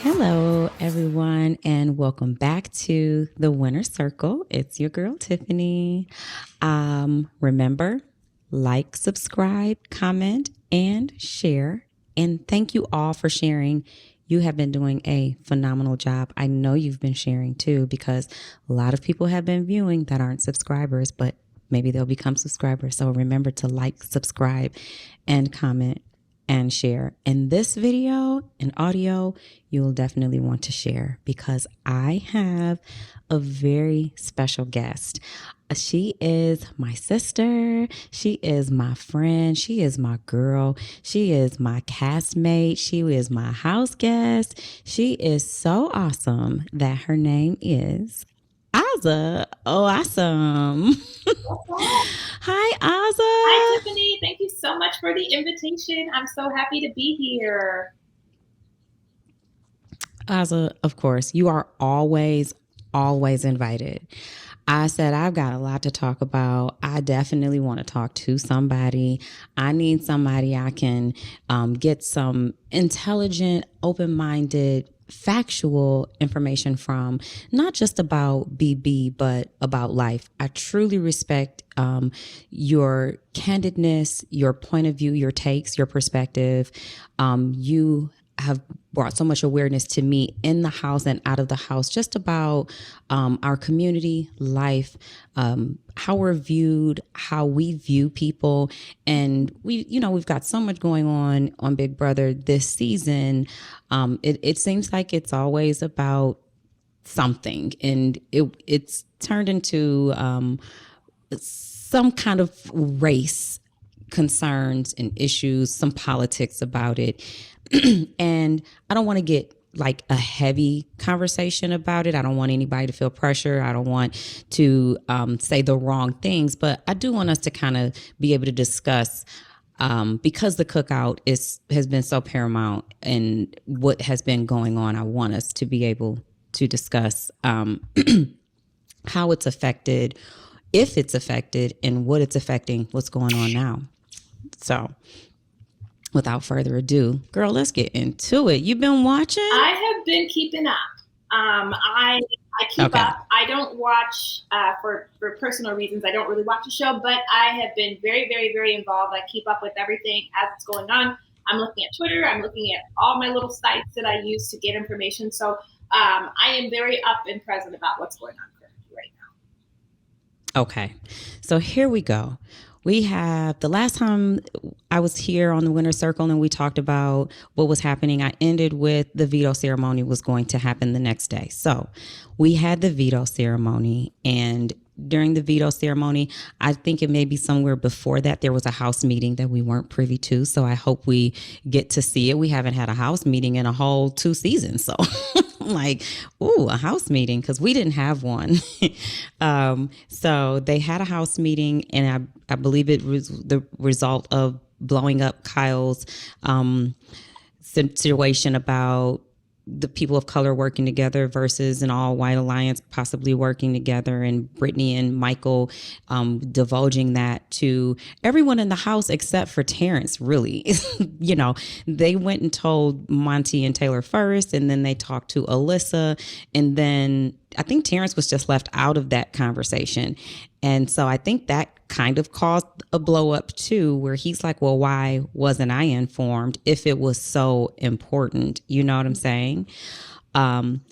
Hello, everyone, and welcome back to the Winner Circle. It's your girl, Tiffany. Remember, like, subscribe, comment, and share. And thank you all for sharing. You have been doing a phenomenal job. I know you've been sharing too, because a lot of people have been viewing that aren't subscribers, but maybe they'll become subscribers. So remember to like, subscribe, and comment and share. And this video and audio, you will definitely want to share because I have a very special guest. She is my sister. She is my friend. She is my girl. She is my castmate. She is my house guest. She is so awesome that her name is Azah. Oh, awesome. Hi, Hi, Azah. Tiffany. Thank you so much for the invitation. I'm so happy to be here. Azah, of course, you are always invited. I said, I've got a lot to talk about. I definitely want to talk to somebody. I need somebody I can get some intelligent, open minded, factual information from, not just about BB, but about life. I truly respect your candidness, your point of view, your takes, your perspective. You have brought so much awareness to me in the house and out of the house, just about our community life, how we're viewed, how we view people. And we've got so much going on Big Brother this season. It seems like it's always about something, and it's turned into some kind of race concerns and issues, some politics about it. And I don't want to get like a heavy conversation about it. I don't want anybody to feel pressure. I don't want to say the wrong things, but I do want us to kind of be able to discuss because the cookout has been so paramount and what has been going on. I want us to be able to discuss how it's affected, if it's affected, and what it's affecting, what's going on now. So without further ado, girl, let's get into it. You've been watching? I have been keeping up. I keep Okay. up. I don't watch for personal reasons. I don't really watch the show, but I have been very, very, very involved. I keep up with everything as it's going on. I'm looking at Twitter. I'm looking at all my little sites that I use to get information. So I am very up and present about what's going on currently right Okay. So here we go. We have the last time I was here on the Winter Circle and we talked about what was happening. I ended with the veto ceremony was going to happen the next day. So we had the veto ceremony, and during the veto ceremony, I think it may be somewhere before that, there was a house meeting that we weren't privy to. So I hope we get to see it. We haven't had a house meeting in a whole 2 seasons. So I'm like, ooh, a house meeting, because we didn't have one. So they had a house meeting, and I believe it was the result of blowing up Kyle's situation about the people of color working together versus an all white alliance possibly working together, and Brittany and Michael divulging that to everyone in the house except for Terrance, really. They went and told Monty and Taylor first, and then they talked to Alyssa, and then I think Terrance was just left out of that conversation. And so I think that kind of caused a blow up too, where he's like, well, why wasn't I informed if it was so important? You know what I'm saying?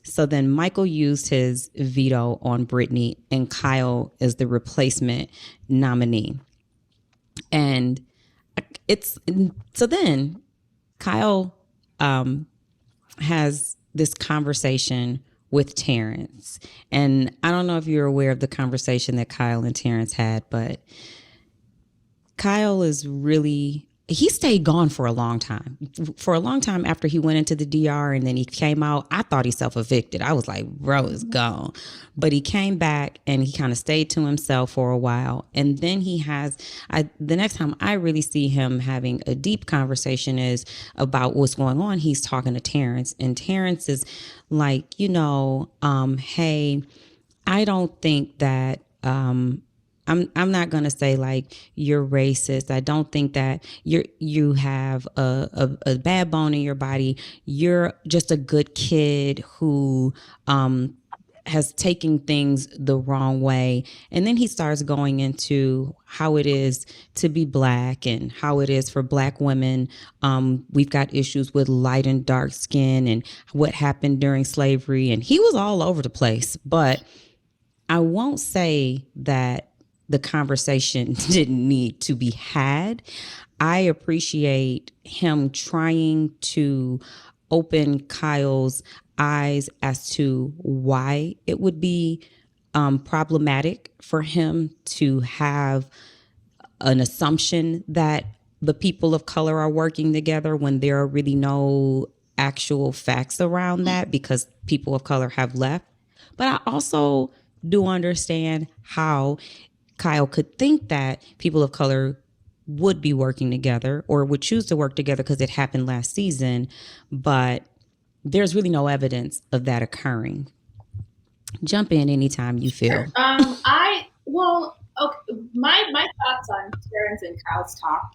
So then Michael used his veto on Brittany, and Kyle is the replacement nominee. And it's so then Kyle has this conversation with Terrance. And I don't know if you're aware of the conversation that Kyle and Terrance had, but Kyle is really, he stayed gone for a long time. For a long time after he went into the DR and then he came out, I thought he self-evicted. I was like, bro is gone. But he came back and he kind of stayed to himself for a while. And then the next time I really see him having a deep conversation is about what's going on. He's talking to Terrance, and Terrance is like, hey, I don't think that, I'm not gonna say like you're racist. I don't think that you have a bad bone in your body. You're just a good kid who has taken things the wrong way. And then he starts going into how it is to be black and how it is for black women. We've got issues with light and dark skin and what happened during slavery. And he was all over the place. But I won't say that the conversation didn't need to be had. I appreciate him trying to open Kyle's eyes as to why it would be problematic for him to have an assumption that the people of color are working together when there are really no actual facts around that because people of color have left. But I also do understand how Kyle could think that people of color would be working together or would choose to work together because it happened last season. But there's really no evidence of that occurring. Jump in anytime you feel. Okay, my thoughts on Terrance and Kyle's talk.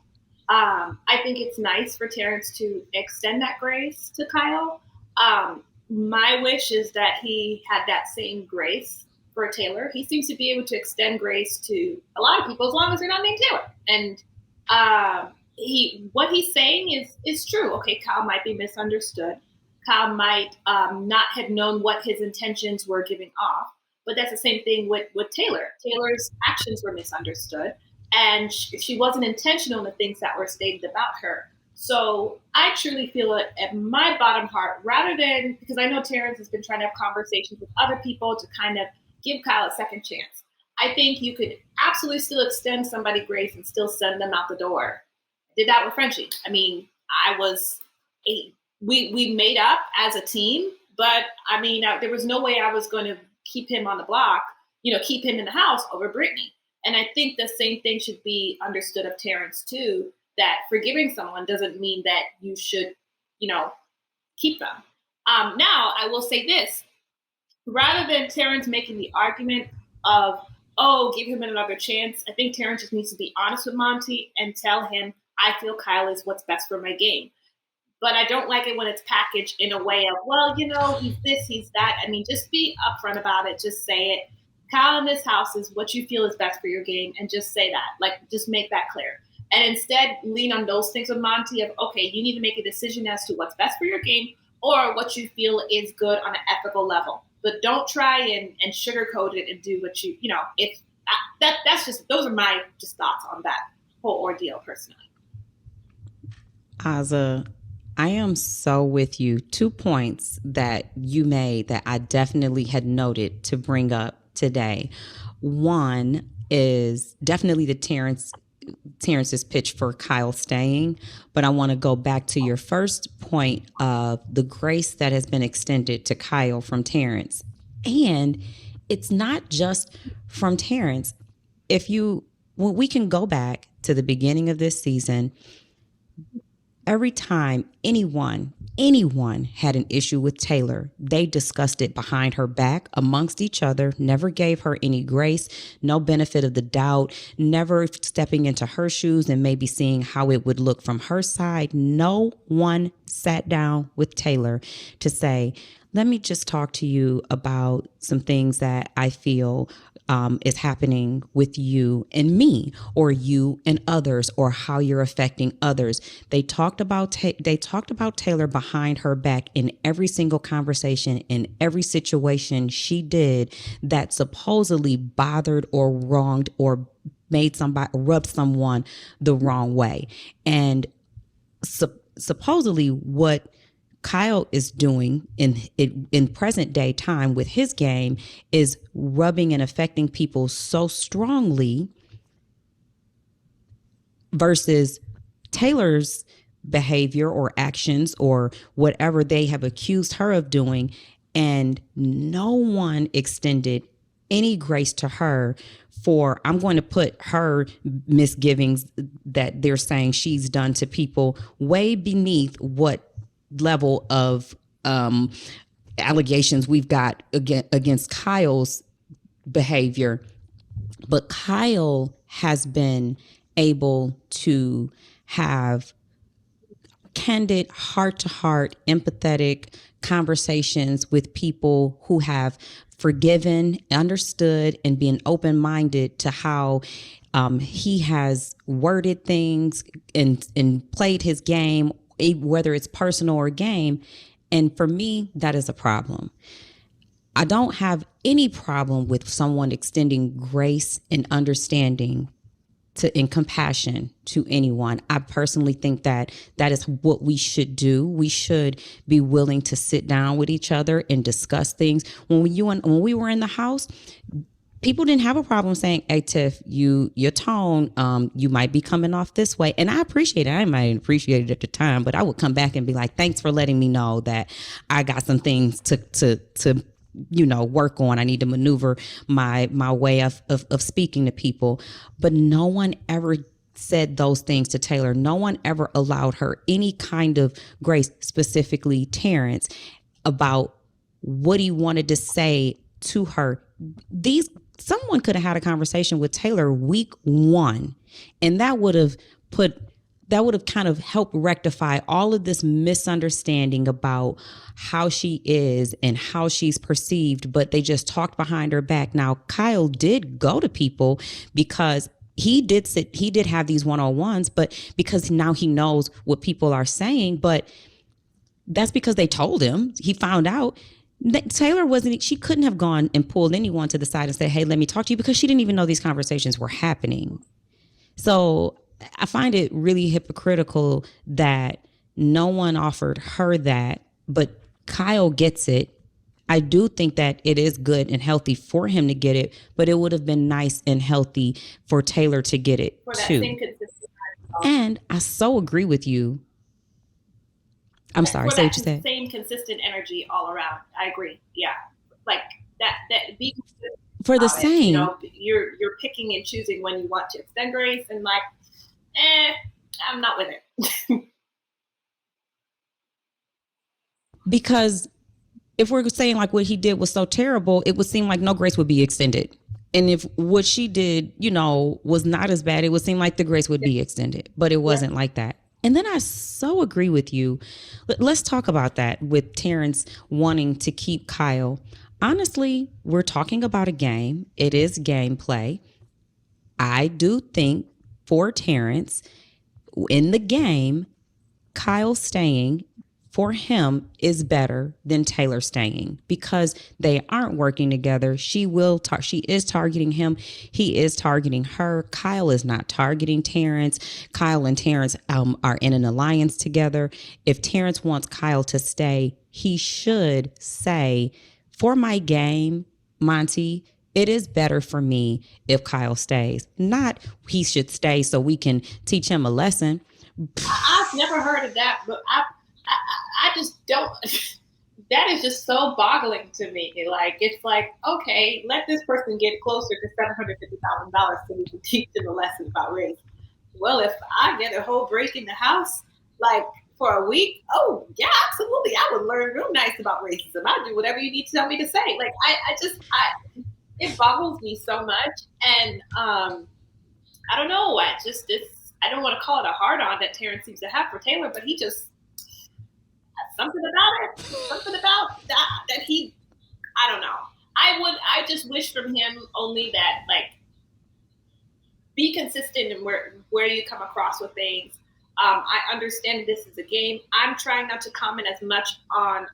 I think it's nice for Terrance to extend that grace to Kyle. My wish is that he had that same grace for Taylor. He seems to be able to extend grace to a lot of people as long as they're not named Taylor. And what he's saying is true. Okay, Kyle might be misunderstood. Kyle might not have known what his intentions were giving off. But that's the same thing with Taylor. Taylor's actions were misunderstood, and she wasn't intentional in the things that were stated about her. So I truly feel it at my bottom heart, rather than, because I know Terrance has been trying to have conversations with other people to kind of give Kyle a second chance. I think you could absolutely still extend somebody grace and still send them out the door. I did that with Frenchie. I mean, we made up as a team, but I mean, there was no way I was going to keep him on the block, keep him in the house over Brittany. And I think the same thing should be understood of Terrance too, that forgiving someone doesn't mean that you should, keep them. Now, I will say this, rather than Terrance making the argument of, oh, give him another chance, I think Terrance just needs to be honest with Monty and tell him, I feel Kyle is what's best for my game. But I don't like it when it's packaged in a way of, well, he's this, he's that. I mean, just be upfront about it. Just say it. Kyle in this house is what you feel is best for your game, and just say that. Like, just make that clear. And instead, lean on those things with Monty of, okay, you need to make a decision as to what's best for your game or what you feel is good on an ethical level. But don't try and sugarcoat it and do what that's just, those are my just thoughts on that whole ordeal personally. Azah, I am so with you. 2 points that you made that I definitely had noted to bring up today. One is definitely the Terrance's pitch for Kyle staying, but I want to go back to your first point of the grace that has been extended to Kyle from Terrance. And it's not just from Terrance. We can go back to the beginning of this season. Every time anyone had an issue with Taylor, they discussed it behind her back amongst each other, never gave her any grace, no benefit of the doubt, never stepping into her shoes and maybe seeing how it would look from her side. No one sat down with Taylor to say, let me just talk to you about some things that I feel is happening with you and me, or you and others, or how you're affecting others. They talked about Taylor behind her back in every single conversation, in every situation she did that supposedly bothered or wronged or made rubbed someone the wrong way. And supposedly what Kyle is doing in present day time with his game is rubbing and affecting people so strongly versus Taylor's behavior or actions or whatever they have accused her of doing. And no one extended any grace to her for, I'm going to put her misgivings that they're saying she's done to people way beneath what level of allegations we've got against Kyle's behavior. But Kyle has been able to have candid, heart to heart, empathetic conversations with people who have forgiven, understood, and been open minded to how he has worded things and played his game, whether it's personal or game. And for me, that is a problem. I don't have any problem with someone extending grace and understanding to and compassion to anyone. I personally think that that is what we should do. We should be willing to sit down with each other and discuss things. When we were in the house, people didn't have a problem saying, "Hey, Tiff, your tone, you might be coming off this way," and I appreciate it. I might appreciate it at the time, but I would come back and be like, "Thanks for letting me know that I got some things to work on. I need to maneuver my way of speaking to people." But no one ever said those things to Taylor. No one ever allowed her any kind of grace, specifically Terrance, about what he wanted to say to her. Someone could have had a conversation with Taylor week 1, and that would have kind of helped rectify all of this misunderstanding about how she is and how she's perceived, but they just talked behind her back. Now, Kyle did go to people because he did have these one-on-ones, but because now he knows what people are saying, but that's because they told him. He found out. She couldn't have gone and pulled anyone to the side and said, "Hey, let me talk to you," because she didn't even know these conversations were happening. So I find it really hypocritical that no one offered her that, but Kyle gets it. I do think that it is good and healthy for him to get it, but it would have been nice and healthy for Taylor to get it For that too. same consistency. And I so agree with you. I'm sorry, For say that what you said. same consistent energy all around. I agree. Yeah. Like that be consistent For the about it. same, You're picking and choosing when you want to extend grace, and like, I'm not with it. because if we're saying like what he did was so terrible, it would seem like no grace would be extended. And if what she did, was not as bad, it would seem like the grace would be extended. But it wasn't like that. And then I so agree with you. Let's talk about that with Terrance wanting to keep Kyle. Honestly, we're talking about a game. It is gameplay. I do think for Terrance, in the game, Kyle staying for him is better than Taylor staying because they aren't working together. She is targeting him. He is targeting her. Kyle is not targeting Terrance. Kyle and Terrance are in an alliance together. If Terrance wants Kyle to stay, he should say, "For my game, Monty, it is better for me if Kyle stays." Not he should stay so we can teach him a lesson. I've never heard of that, but I just don't. That is just so boggling to me. Like, it's like, okay, let this person get closer to $750,000 so we can teach them a lesson about race. Well, if I get a whole break in the house, like for a week, oh yeah, absolutely, I would learn real nice about racism. I'll do whatever you need to tell me to say. Like, it boggles me so much, and I don't know. I don't want to call it a hard on that Terrance seems to have for Taylor, but he just something about it, something about that he, I don't know. I just wish from him only that, like, be consistent in where you come across with things. I understand this is a game. I'm trying not to comment as much on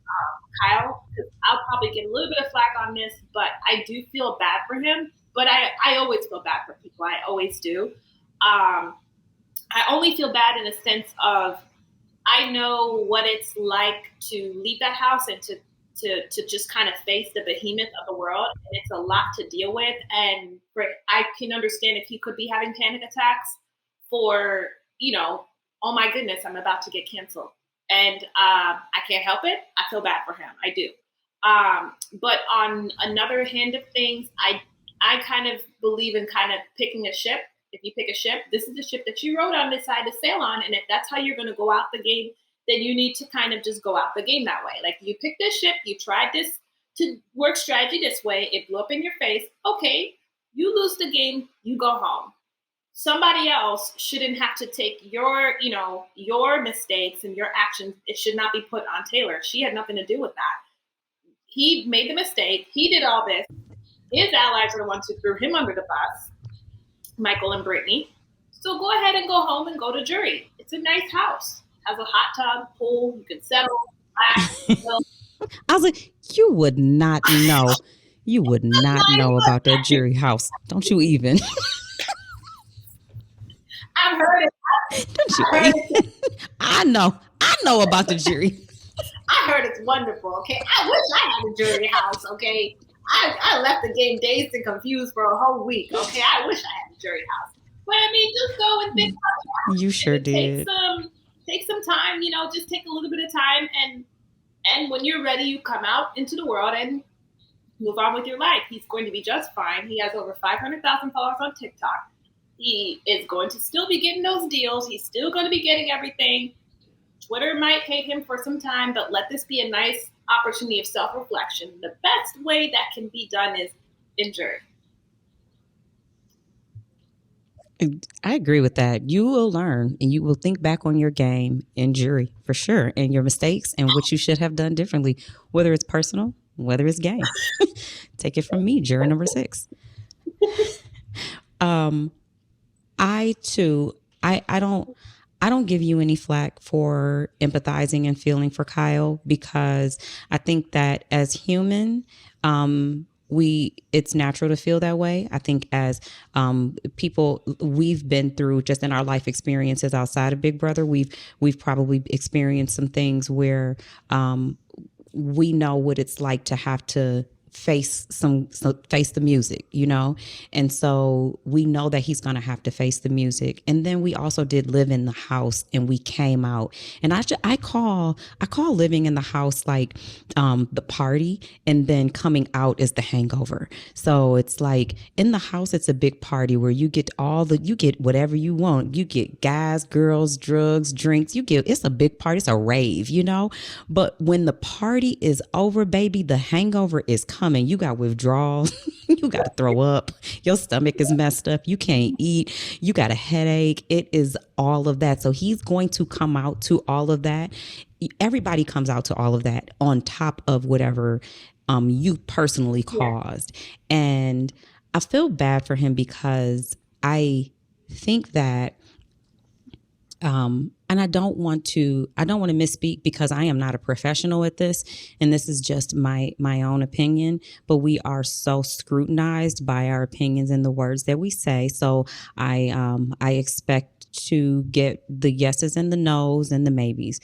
Kyle because I'll probably get a little bit of flack on this, but I do feel bad for him. But I always feel bad for people. I always do. I only feel bad in the sense of I know what it's like to leave that house and to just kind of face the behemoth of the world, and it's a lot to deal with. And I can understand if he could be having panic attacks for, oh my goodness, I'm about to get canceled, and I can't help it. I feel bad for him. I do. But on another hand of things, I kind of believe in kind of picking a ship. If you pick a ship, this is the ship that you rode on, decide to sail on. And if that's how you're going to go out the game, then you need to kind of just go out the game that way. Like, you picked this ship, you tried this to work strategy this way, it blew up in your face. Okay, You lose the game, you go home. Somebody else shouldn't have to take your mistakes and your actions. It should not be put on Taylor. She had nothing to do with that. He made the mistake. He did all this. His allies are the ones who threw him under the bus, Michael and Brittany. So go ahead and go home and go to jury. It's a nice house. Has a hot tub, pool. You can settle, relax. I was like, you would not know. You would not know about that jury house. Don't you even? I've heard it. Don't you even? I know about the jury. I heard it's wonderful. Okay, I wish I had a jury house. Okay, I left the game dazed and confused for a whole week. Okay, I wish I had a jury house. But I mean, just go and think about it. You sure did. Take some time. Just take a little bit of time, and when you're ready, you come out into the world and move on with your life. He's going to be just fine. He has over 500,000 followers on TikTok. He is going to still be getting those deals. He's still going to be getting everything. Twitter might hate him for some time, but let this be a nice opportunity of self-reflection. The best way that can be done is in jury. I agree with that. You will learn and you will think back on your game in jury for sure, and your mistakes and what you should have done differently, whether it's personal, whether it's game. Take it from me, juror number 6. I don't give you any flack for empathizing and feeling for Kyle, because I think that as human, it's natural to feel that way. I think as people, we've been through just in our life experiences outside of Big Brother, we've probably experienced some things where we know what it's like to have to face the music, and so we know that he's going to have to face the music. And then we also did live in the house, and we came out, and I call living in the house like the party, and then coming out is the hangover. So it's like in the house, it's a big party where you get whatever you want. You get guys, girls, drugs, drinks. It's a big party. It's a rave, but when the party is over, baby, the hangover is coming. You got withdrawals. You got to throw up. Your stomach is messed up. You can't eat. You got a headache. It is all of that. So he's going to come out to all of that. Everybody comes out to all of that on top of whatever you personally caused. Yeah. And I feel bad for him, because I think that and I don't want to misspeak, because I am not a professional at this, and this is just my own opinion, but we are so scrutinized by our opinions and the words that we say. So I expect to get the yeses and the nos and the maybes.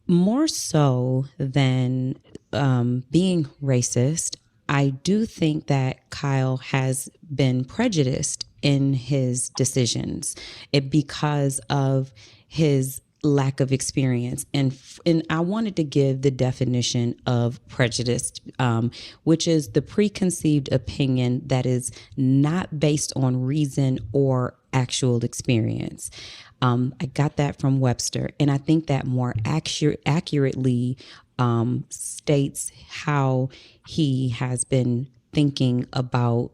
More so than being racist, I do think that Kyle has been prejudiced in his decisions because of his lack of experience. And I wanted to give the definition of prejudice, which is the preconceived opinion that is not based on reason or actual experience. I got that from Webster, and I think that more accurately states how he has been thinking about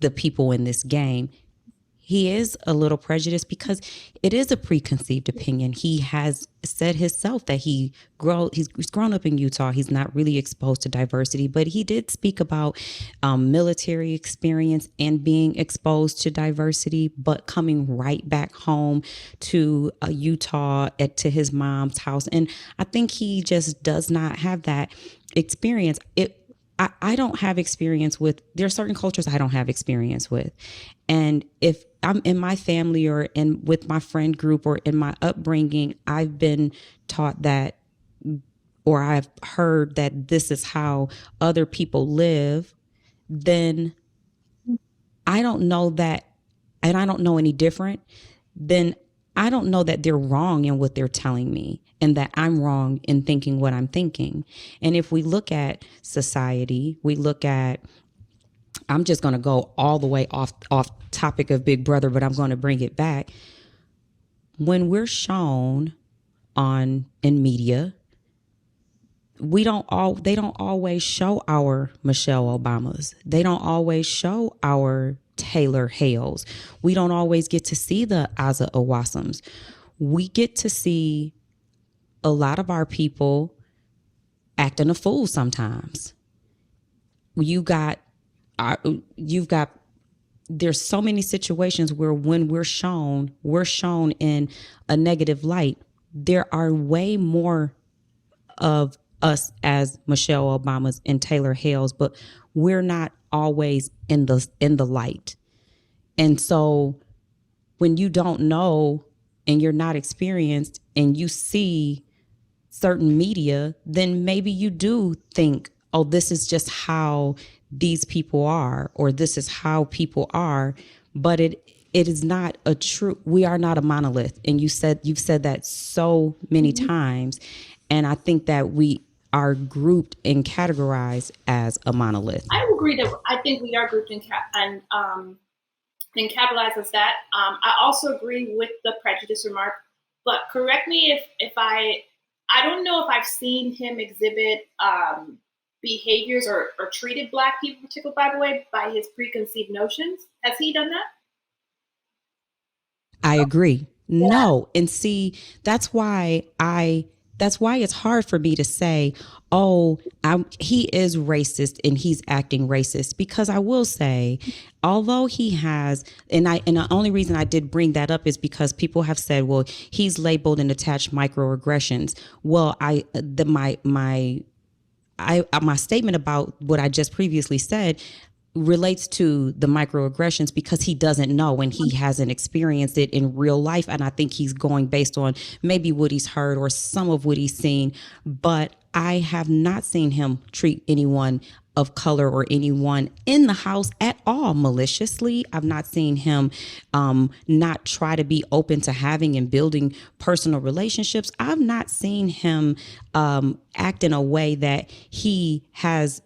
the people in this game. He is a little prejudiced because it is a preconceived opinion. He has said himself that he's grown up in Utah. He's not really exposed to diversity, but he did speak about military experience and being exposed to diversity, but coming right back home to Utah to his mom's house. And I think he just does not have that experience. I don't have experience with, there are certain cultures I don't have experience with. And if I'm in my family or with my friend group or in my upbringing, I've been taught that, or I've heard that this is how other people live, then I don't know that, and I don't know any different, then I don't know that they're wrong in what they're telling me and that I'm wrong in thinking what I'm thinking. And if we look at society, I'm just going to go all the way off topic of Big Brother, but I'm going to bring it back. When we're shown in media they don't always show our Michelle Obamas. They don't always show our Taylor Hales. We don't always get to see the Azah Owasams. We get to see a lot of our people acting a fool sometimes. You got, you've got. There's so many situations where when we're shown in a negative light. There are way more of us as Michelle Obamas and Taylor Hales, but we're not always in the light. And so when you don't know and you're not experienced and you see certain media, then maybe you do think, oh, this is just how these people are, or this is how people are. But it is not a true, we are not a monolith. And you've said that so many times. And I think that we are grouped and categorized as a monolith. I agree that I think we are grouped and capitalize as that. I also agree with the prejudice remark, but correct me if I don't know if I've seen him exhibit behaviors or treated Black people, particularly by the way, by his preconceived notions. Has he done that? I agree. Yeah. No. And see, that's why it's hard for me to say, oh, he is racist and he's acting racist, because I will say, although he has, and the only reason I did bring that up is because people have said, well, he's labeled and attached microaggressions. Well, my statement about what I just previously said relates to the microaggressions because he doesn't know and he hasn't experienced it in real life. And I think he's going based on maybe what he's heard or some of what he's seen. But I have not seen him treat anyone of color or anyone in the house at all maliciously. I've not seen him not try to be open to having and building personal relationships. I've not seen him act in a way that he has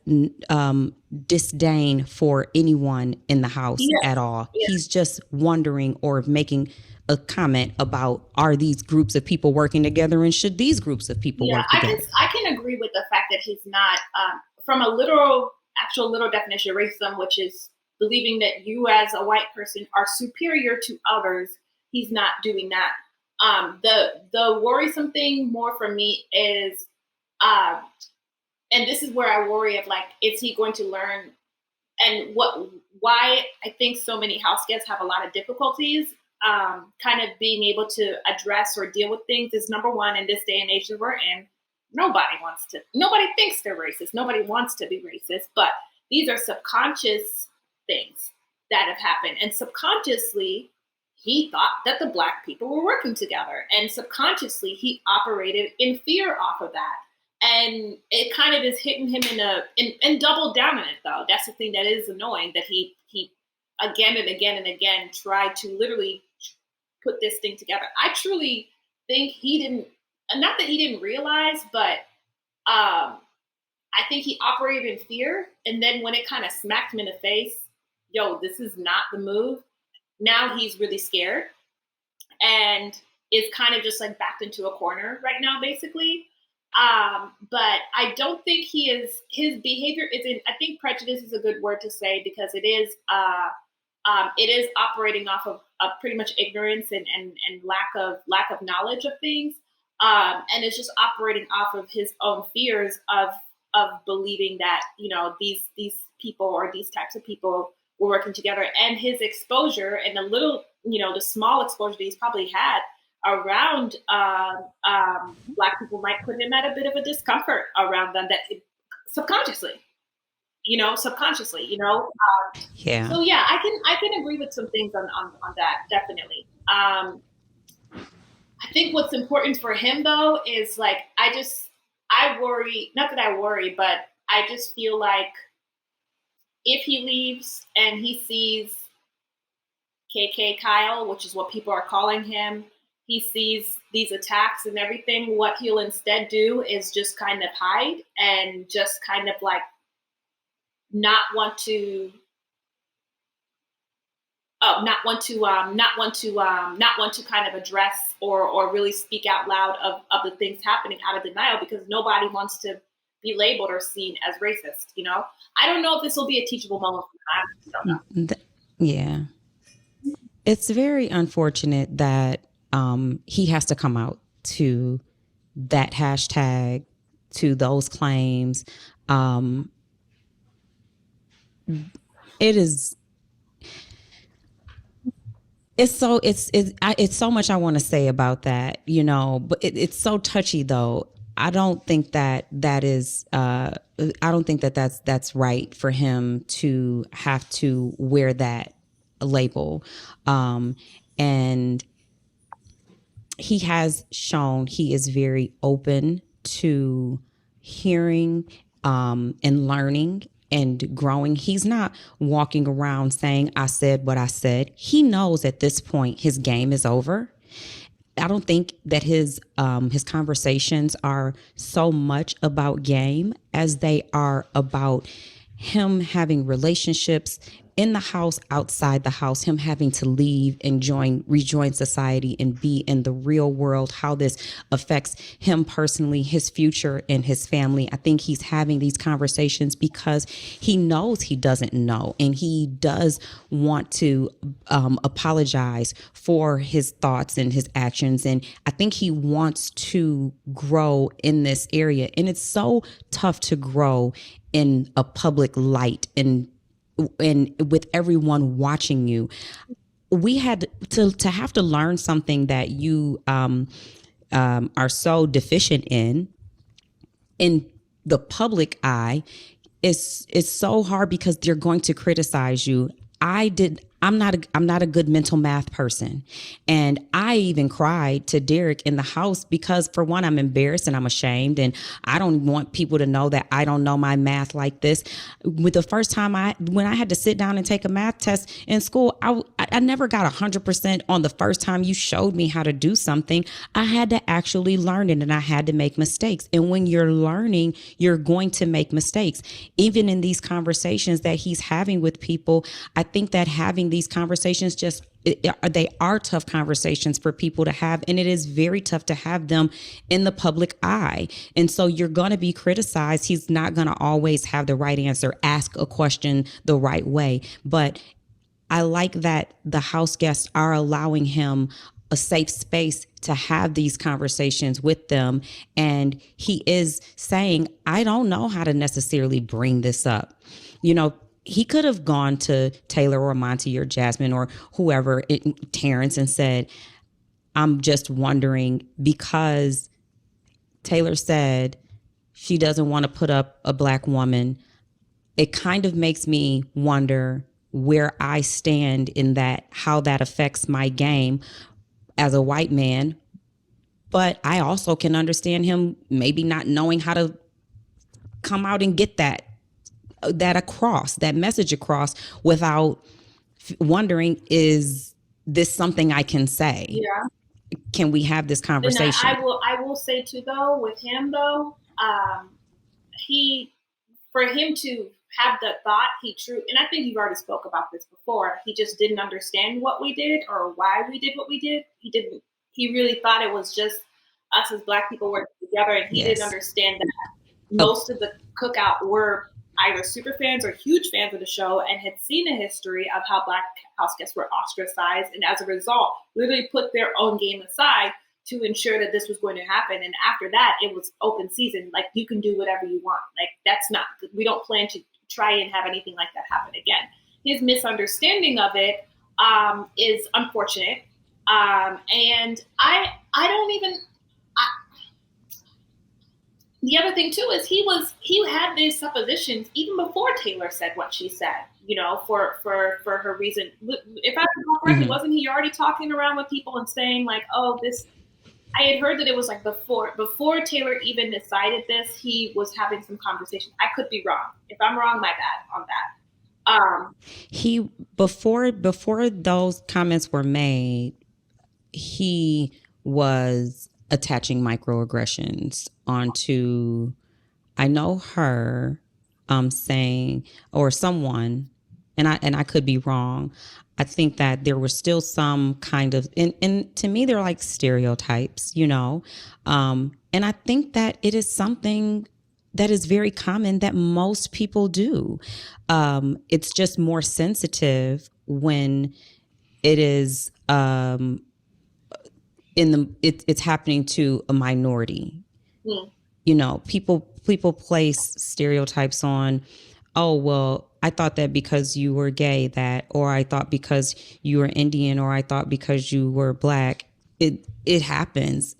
disdain for anyone in the house at all. Yeah. He's just wondering or making a comment about, are these groups of people working together and should these groups of people work together? I can agree with the fact that he's not, from a actual literal definition of racism, which is believing that you as a white person are superior to others. He's not doing that. The worrisome thing more for me is, and this is where I worry of like, is he going to learn? And why I think so many house guests have a lot of difficulties kind of being able to address or deal with things is, number one, in this day and age that we're in, nobody thinks they're racist. Nobody wants to be racist, but these are subconscious things that have happened. And subconsciously, he thought that the Black people were working together. And subconsciously, he operated in fear off of that. And it kind of is hitting him in double down on it, though. That's the thing that is annoying, that he again and again and again tried to literally put this thing together. I truly think he didn't, not that he didn't realize, but I think he operated in fear. And then when it kind of smacked him in the face, yo, this is not the move. Now he's really scared and is kind of just like backed into a corner right now, basically. But I don't think his behavior isn't, I think prejudice is a good word to say, because it is operating off of pretty much ignorance and lack of knowledge of things. And it's just operating off of his own fears of believing that, you know, these people or these types of people were working together, and his exposure and the small exposure that he's probably had around Black people might put him at a bit of a discomfort around them, that subconsciously. Yeah. So yeah, I can agree with some things on that, definitely. I think what's important for him though is like, I worry, not that I worry, but I just feel like if he leaves and he sees KK Kyle, which is what people are calling him, he sees these attacks and everything, what he'll instead do is just kind of hide and just kind of like not want to kind of address or really speak out loud of the things happening, out of denial, because nobody wants to be labeled or seen as racist. You know, I don't know if this will be a teachable moment for him. I don't know. Yeah. It's very unfortunate that he has to come out to that hashtag, to those claims. It is. It's so much I want to say about that, you know, but it's so touchy though. I don't think that is. I don't think that's right for him to have to wear that label, and he has shown he is very open to hearing and learning and growing. He's not walking around saying, I said what I said. He knows at this point his game is over. I don't think that his conversations are so much about game as they are about him having relationships in the house, outside the house, him having to leave and rejoin society and be in the real world, how this affects him personally, his future, and his family. I think he's having these conversations because he knows he doesn't know, and he does want to apologize for his thoughts and his actions. And I think he wants to grow in this area. And it's so tough to grow in a public light and with everyone watching you. We had to have to learn something that you are so deficient in the public eye. Is so hard because they're going to criticize you. I'm not a good mental math person. And I even cried to Derek in the house because, for one, I'm embarrassed and I'm ashamed. And I don't want people to know that I don't know my math like this. With the first time when I had to sit down and take a math test in school, I never got 100% on the first time you showed me how to do something. I had to actually learn it, and I had to make mistakes. And when you're learning, you're going to make mistakes. Even in these conversations that he's having with people, I think that having these conversations they are tough conversations for people to have, and it is very tough to have them in the public eye. And so you're going to be criticized. He's not going to always have the right answer, ask a question the right way. But I like that the house guests are allowing him a safe space to have these conversations with them. And he is saying, I don't know how to necessarily bring this up. You know, he could have gone to Taylor or Monty or Jasmine or whoever, Terrance, and said, I'm just wondering, because Taylor said she doesn't want to put up a black woman. It kind of makes me wonder where I stand in that, how that affects my game as a white man. But I also can understand him maybe not knowing how to come out and get that across, that message across, without wondering, is this something I can say? Yeah. Can we have this conversation? I will say too, though, with him though, for him to have that thought, and I think you've already spoke about this before, he just didn't understand what we did or why we did what we did. He really thought it was just us as black people working together, and he didn't understand that most of the cookout were either super fans or huge fans of the show and had seen a history of how black house guests were ostracized, and as a result literally put their own game aside to ensure that this was going to happen. And after that, it was open season. Like, you can do whatever you want. Like, we don't plan to try and have anything like that happen again. His misunderstanding of it is unfortunate. And I don't even, the other thing too is he had these suppositions even before Taylor said what she said, you know, for her reason. If I remember correctly, wasn't he already talking around with people and saying like, oh, this, I had heard that it was like before Taylor even decided this, he was having some conversations. I could be wrong. If I'm wrong, my bad on that. He, before those comments were made, he was attaching microaggressions onto, I know her, saying, or someone, and I could be wrong. I think that there was still some kind of, and to me, they're like stereotypes, you know? And I think that it is something that is very common that most people do. It's just more sensitive when it is it's happening to a minority. Mm. You know, people place stereotypes on, oh, well, I thought that because you were gay, that, or I thought because you were Indian, or I thought because you were black. It happens.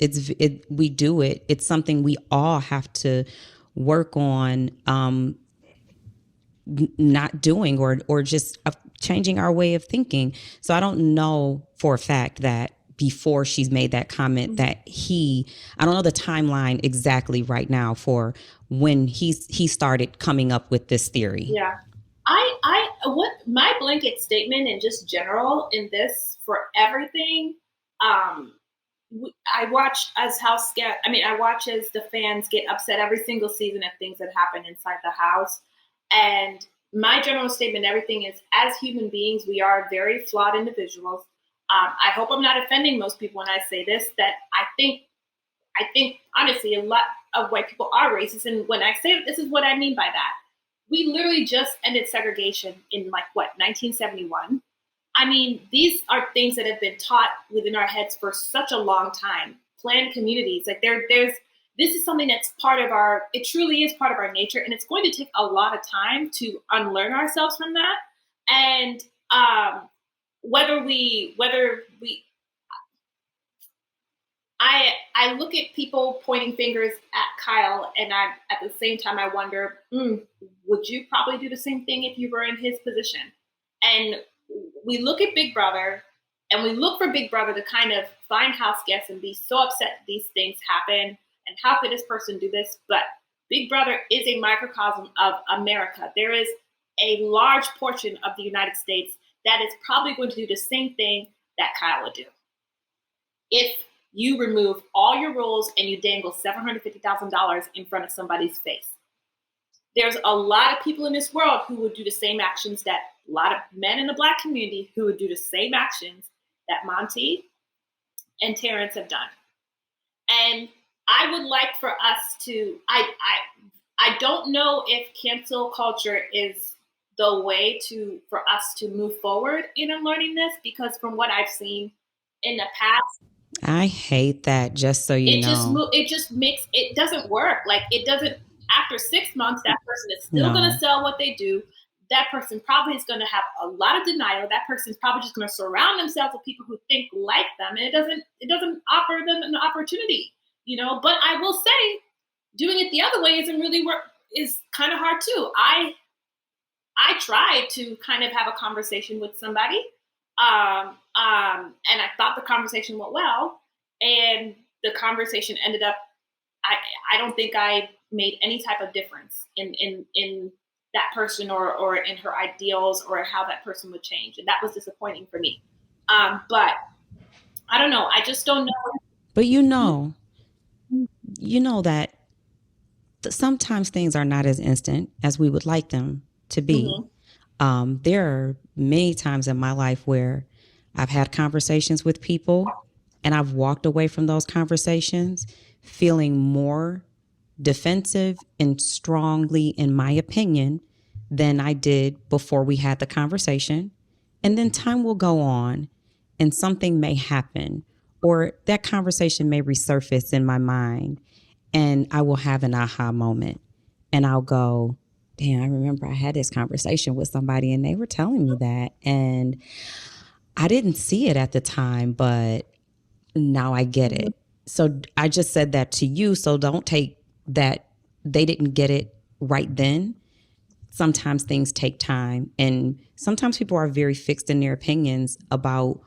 We do it. It's something we all have to work on, not doing, or just changing our way of thinking. So I don't know for a fact that before she's made that comment that I don't know the timeline exactly right now for when he started coming up with this theory. Yeah. What my blanket statement and just general in this for everything, I watch as I watch as the fans get upset every single season at things that happen inside the house. And my general statement, everything is, as human beings, we are very flawed individuals. I hope I'm not offending most people when I say this, that I think honestly, a lot of white people are racist. And when I say this is what I mean by that. We literally just ended segregation in 1971. I mean, these are things that have been taught within our heads for such a long time. Planned communities, this is something that's it truly is part of our nature, and it's going to take a lot of time to unlearn ourselves from that. And whether we I look at people pointing fingers at Kyle, and at the same time I wonder, would you probably do the same thing if you were in his position? And we look at Big Brother, and we look for Big Brother to kind of find house guests and be so upset these things happen, and how could this person do this? But Big Brother is a microcosm of America. There is a large portion of the United States that is probably going to do the same thing that Kyle would do. If you remove all your rules and you dangle $750,000 in front of somebody's face. There's a lot of people in this world who would do the same actions, that a lot of men in the Black community who would do the same actions that Monty and Terrance have done. And I would like for us to, I don't know if cancel culture is the way for us to move forward in learning this, because from what I've seen in the past, I hate that, just so you know. It doesn't work. It doesn't, after 6 months, that person is still going to sell what they do. That person probably is going to have a lot of denial. That person is probably just going to surround themselves with people who think like them. And it doesn't offer them an opportunity, but I will say doing it the other way is kind of hard too. I tried to kind of have a conversation with somebody. And I thought the conversation went well, and the conversation ended up, I don't think I made any type of difference in that person or in her ideals or how that person would change. And that was disappointing for me. But I don't know. I just don't know. But that sometimes things are not as instant as we would like them to be. Mm-hmm. There are many times in my life where I've had conversations with people and I've walked away from those conversations feeling more defensive and strongly in my opinion than I did before we had the conversation. And then time will go on and something may happen, or that conversation may resurface in my mind, and I will have an aha moment and I'll go, damn, I remember I had this conversation with somebody and they were telling me that. And I didn't see it at the time, but now I get it. So I just said that to you. So don't take that they didn't get it right then. Sometimes things take time. And sometimes people are very fixed in their opinions about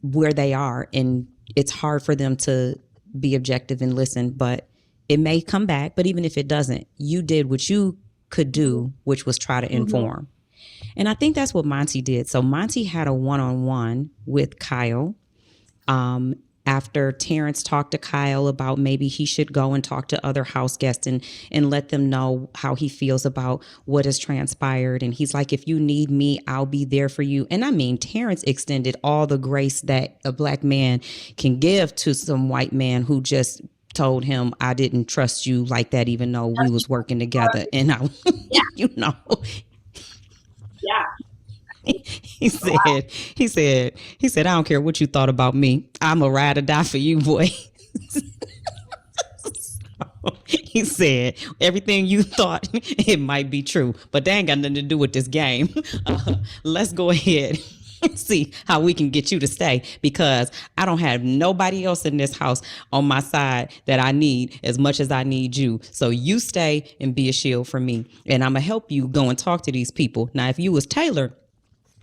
where they are. And it's hard for them to be objective and listen, but it may come back. But even if it doesn't, you did what you could do, which was try to inform. Mm-hmm. And I think that's what Monty did. So Monty had a one-on-one with Kyle after Terrance talked to Kyle about maybe he should go and talk to other house guests and let them know how he feels about what has transpired. And he's like, if you need me, I'll be there for you. And I mean, Terrance extended all the grace that a Black man can give to some white man who just told him I didn't trust you like that, even though we was working together. And I, Yeah. you know, Yeah. he said, I don't care what you thought about me. I'm a ride or die for you, boy. He said, everything you thought, it might be true, but they ain't got nothing to do with this game. Let's go ahead and see how we can get you to stay, because I don't have nobody else in this house on my side that I need as much as I need you. So you stay and be a shield for me. And I'm going to help you go and talk to these people. Now, if you was Taylor,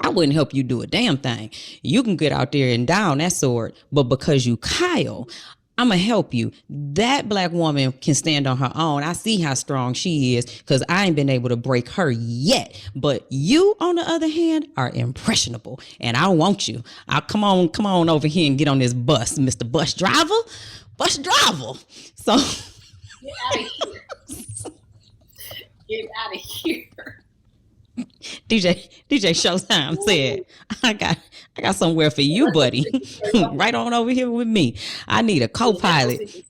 I wouldn't help you do a damn thing. You can get out there and down that sword, but because you Kyle, I'm going to help you. That black woman can stand on her own. I see how strong she is because I ain't been able to break her yet. But you, on the other hand, are impressionable. And I want you. Come on over here and get on this bus, Mr. Bus Driver. Bus Driver. So get out of here. Get out of here. DJ Showtime said, I got somewhere for you, buddy. Right on over here with me. I need a co-pilot,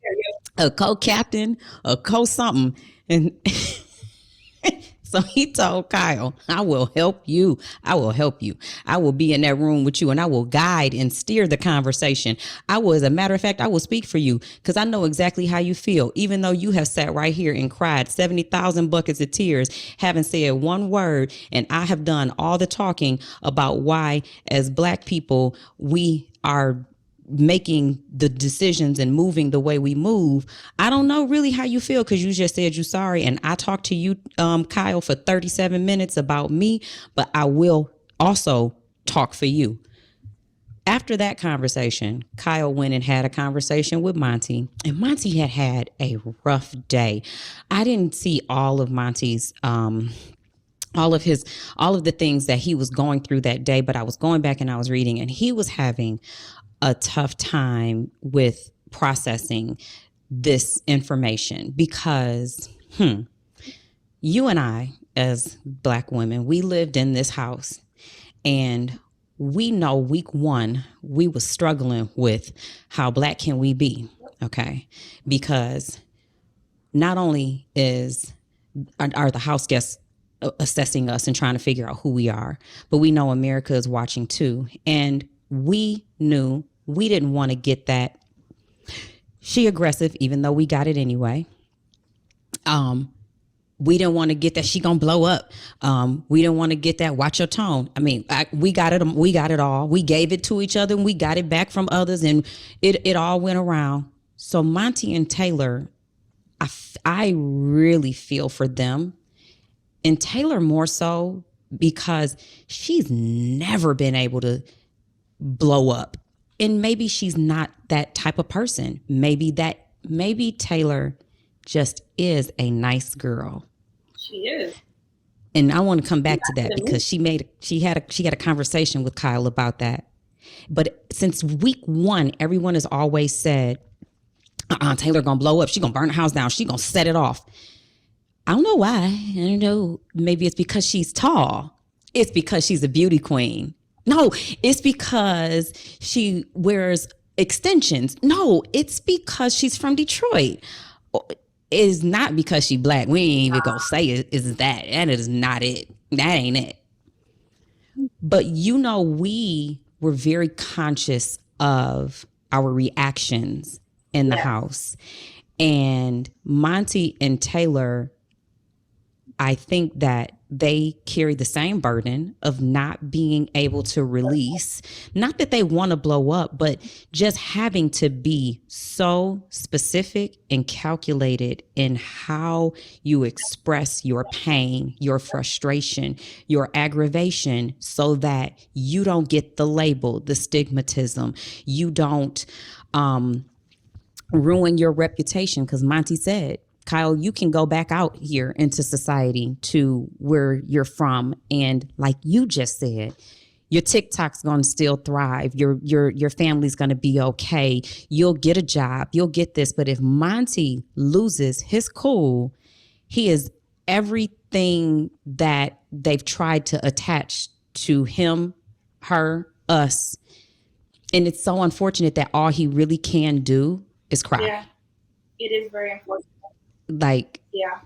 a co-captain, a co-something. And so he told Kyle, I will help you. I will help you. I will be in that room with you and I will guide and steer the conversation. As a matter of fact, I will speak for you because I know exactly how you feel. Even though you have sat right here and cried 70,000 buckets of tears, haven't said one word. And I have done all the talking about why, as Black people, we are making the decisions and moving the way we move. I don't know really how you feel because you just said you're sorry. And I talked to you, Kyle, for 37 minutes about me, but I will also talk for you. After that conversation, Kyle went and had a conversation with Monty, and Monty had a rough day. I didn't see all of Monty's, all of the things that he was going through that day, but I was going back and I was reading, and he was having a tough time with processing this information because you and I, as Black women, we lived in this house, and we know week one we was struggling with how Black can we be, okay? Because not only are the house guests assessing us and trying to figure out who we are, but we know America is watching too, and we knew we didn't want to get that she aggressive, even though we got it anyway. We didn't want to get that she gonna blow up. We didn't want to get that watch your tone. I mean, we got it. We got it all. We gave it to each other and we got it back from others, and it all went around. So Monty and Taylor, I really feel for them, and Taylor more so because she's never been able to blow up. And maybe she's not that type of person. Maybe Taylor just is a nice girl. She is. And I want to come back to that because she had a conversation with Kyle about that. But since week one, everyone has always said, Taylor gonna blow up. She gonna burn the house down. She gonna set it off. I don't know why. I don't know. Maybe it's because she's tall. It's because she's a beauty queen. No, it's because she wears extensions. No, it's because she's from Detroit. It's not because she Black. We ain't even gonna say it is that. And it is not it. That ain't it. But we were very conscious of our reactions in the house. And Monty and Taylor, I think that they carry the same burden of not being able to release, not that they want to blow up, but just having to be so specific and calculated in how you express your pain, your frustration, your aggravation, so that you don't get the label, the stigmatism. You don't ruin your reputation, because Monty said, Kyle, you can go back out here into society to where you're from, and like you just said, your TikTok's going to still thrive. Your family's going to be okay. You'll get a job. You'll get this. But if Monty loses his cool, he is everything that they've tried to attach to him, her, us. And it's so unfortunate that all he really can do is cry. Yeah. It is very important. Like, Yeah.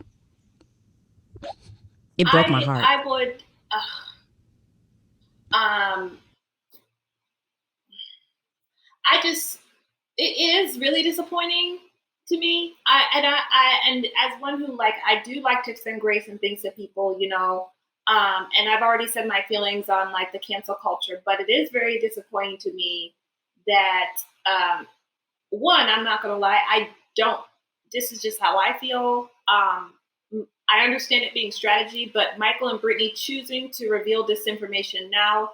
it broke my heart. I would, um, I just, it is really disappointing to me. And as one who like, I do like to extend grace and things to people, you know, and I've already said my feelings on like the cancel culture, but it is very disappointing to me that, one, I'm not going to lie, I don't, this is just how I feel. I understand it being strategy, but Michael and Brittany choosing to reveal this information now,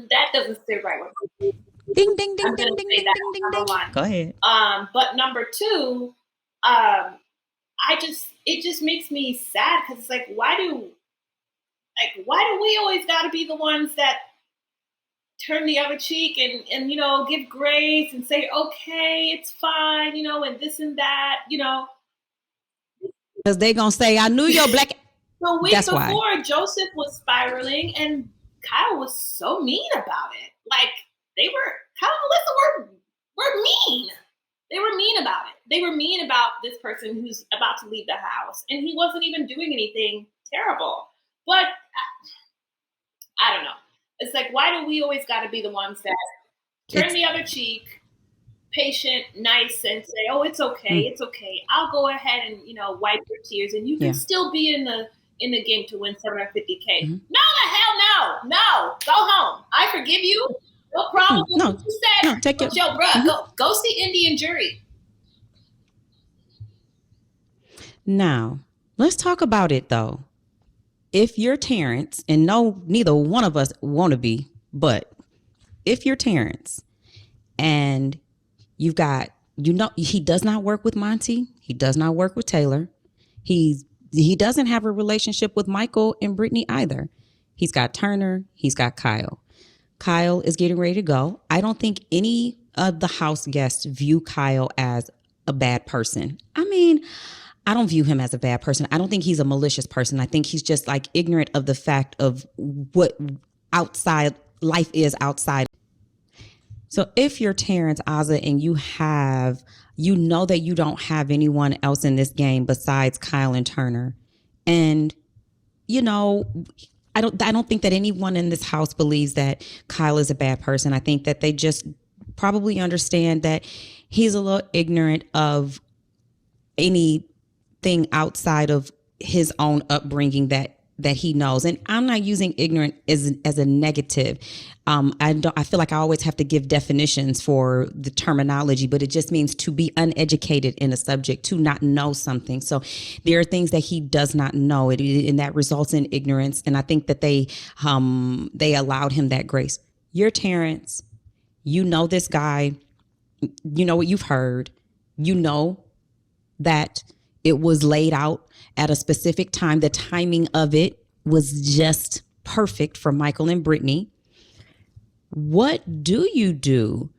that doesn't sit right with me. Ding, ding, I'm ding, gonna ding, ding, say ding, that ding, ding, number ding. one. Go ahead. But number two, it just makes me sad because it's like, why do we always got to be the ones that turn the other cheek and you know give grace and say okay, it's fine, you know, and this and that, you know. Because they going to say, I knew your black. The week That's before, why. Joseph was spiraling, and Kyle was so mean about it. Like Kyle and Alyssa were mean. They were mean about it. They were mean about this person who's about to leave the house, and he wasn't even doing anything terrible. But I don't know. It's like, why do we always got to be the ones that turn the other cheek, patient, nice, and say, "Oh, it's okay, it's okay. I'll go ahead and wipe your tears, and you can still be in the game to win $750K." No, the hell no, go home. I forgive you. No problem with what you said. No, take but yo, bro, go see Indian Jury. Now, let's talk about it though. If you're Terrance, and no, neither one of us want to be, but if you're Terrance and you've got, he does not work with Monty, he does not work with Taylor, he doesn't have a relationship with Michael and Brittany either. He's got Turner, he's got Kyle. Kyle is getting ready to go. I don't think any of the house guests view Kyle as a bad person. I mean, I don't view him as a bad person. I don't think he's a malicious person. I think he's just like ignorant of the fact of what outside life is outside. So if you're Terrance, Azah, and you know that you don't have anyone else in this game besides Kyle and Turner, and I don't think that anyone in this house believes that Kyle is a bad person. I think that they just probably understand that he's a little ignorant of anything outside of his own upbringing that he knows. And I'm not using ignorant as a negative. I feel like I always have to give definitions for the terminology, but it just means to be uneducated in a subject, to not know something. So there are things that he does not know, and that results in ignorance. And I think that they allowed him that grace. You're Terrance. You know this guy. You know what you've heard. You know that it was laid out at a specific time. The timing of it was just perfect for Michael and Brittany. What do you do?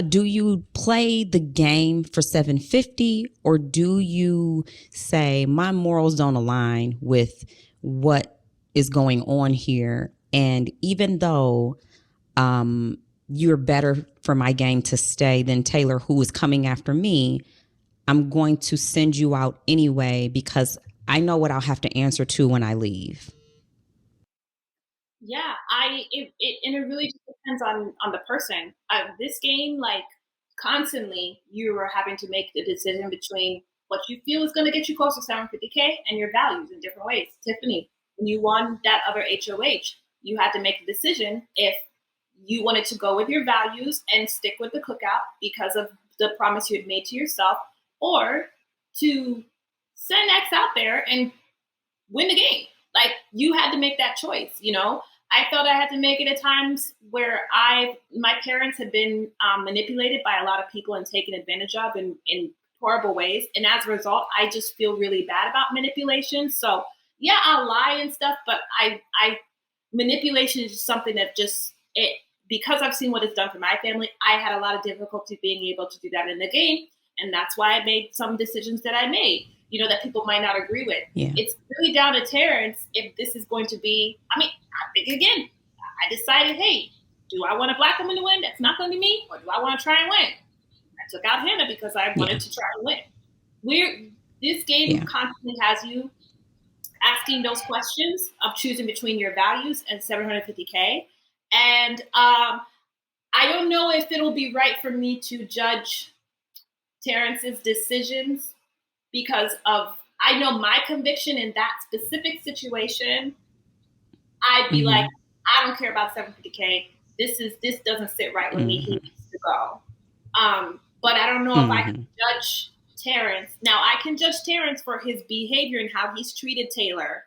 Do you play the game for $750, or do you say my morals don't align with what is going on here? And even though you're better for my game to stay than Taylor, who is coming after me, I'm going to send you out anyway because I know what I'll have to answer to when I leave. Yeah, and it really just depends on the person. This game, like constantly, you are having to make the decision between what you feel is going to get you close to 750K and your values in different ways. Tiffany, when you won that other HOH, you had to make a decision if you wanted to go with your values and stick with the cookout because of the promise you had made to yourself, or to send X out there and win the game. Like, you had to make that choice, you know? I felt I had to make it at times where my parents had been manipulated by a lot of people and taken advantage of in horrible ways. And as a result, I just feel really bad about manipulation. So yeah, I'll lie and stuff, but manipulation is just something that because I've seen what it's done for my family, I had a lot of difficulty being able to do that in the game. And that's why I made some decisions that I made, that people might not agree with. Yeah. It's really down to Terrance if this is going to be, I think, again, I decided, hey, do I want a black woman to win? That's not going to be me. Or do I want to try and win? took out Hannah because I wanted to try to win. This game constantly has you asking those questions of choosing between your values and $750K. And I don't know if it'll be right for me to judge Terrance's decisions because of, I know my conviction in that specific situation. I'd be like, I don't care about $750K. This doesn't sit right with me. He needs to go. But I don't know if I can judge Terrance. Now, I can judge Terrance for his behavior and how he's treated Taylor,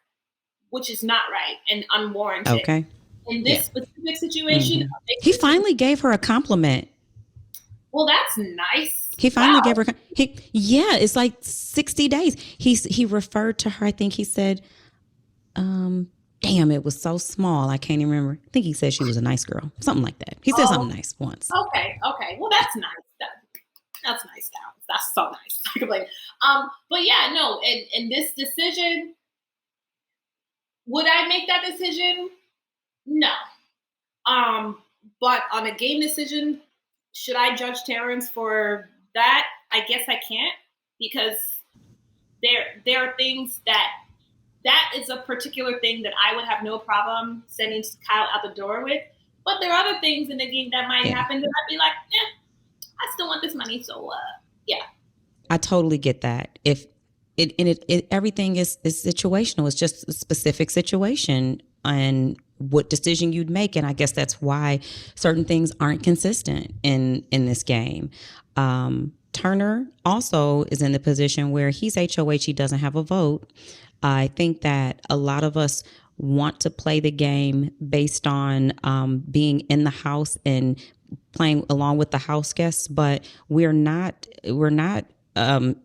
which is not right and unwarranted. Okay. In this specific situation, he finally gave her a compliment. Well, that's nice. He finally gave her. It's like 60 days. He referred to her. I think he said, damn, it was so small. I can't even remember. I think he said she was a nice girl. Something like that. He said something nice once. Okay. Well, that's nice. That's nice. That's so nice. I can blame. But yeah, no. In this decision, would I make that decision? No. But on a game decision, should I judge Terrance for that? I guess I can't, because there are things that is a particular thing that I would have no problem sending Kyle out the door with. But there are other things in the game that might happen that I'd be like, I still want this money. So, yeah. I totally get that. If everything is situational. It's just a specific situation and what decision you'd make. And I guess that's why certain things aren't consistent in this game. Turner also is in the position where he's HOH. He doesn't have a vote. I think that a lot of us want to play the game based on being in the house and playing along with the house guests, but we're not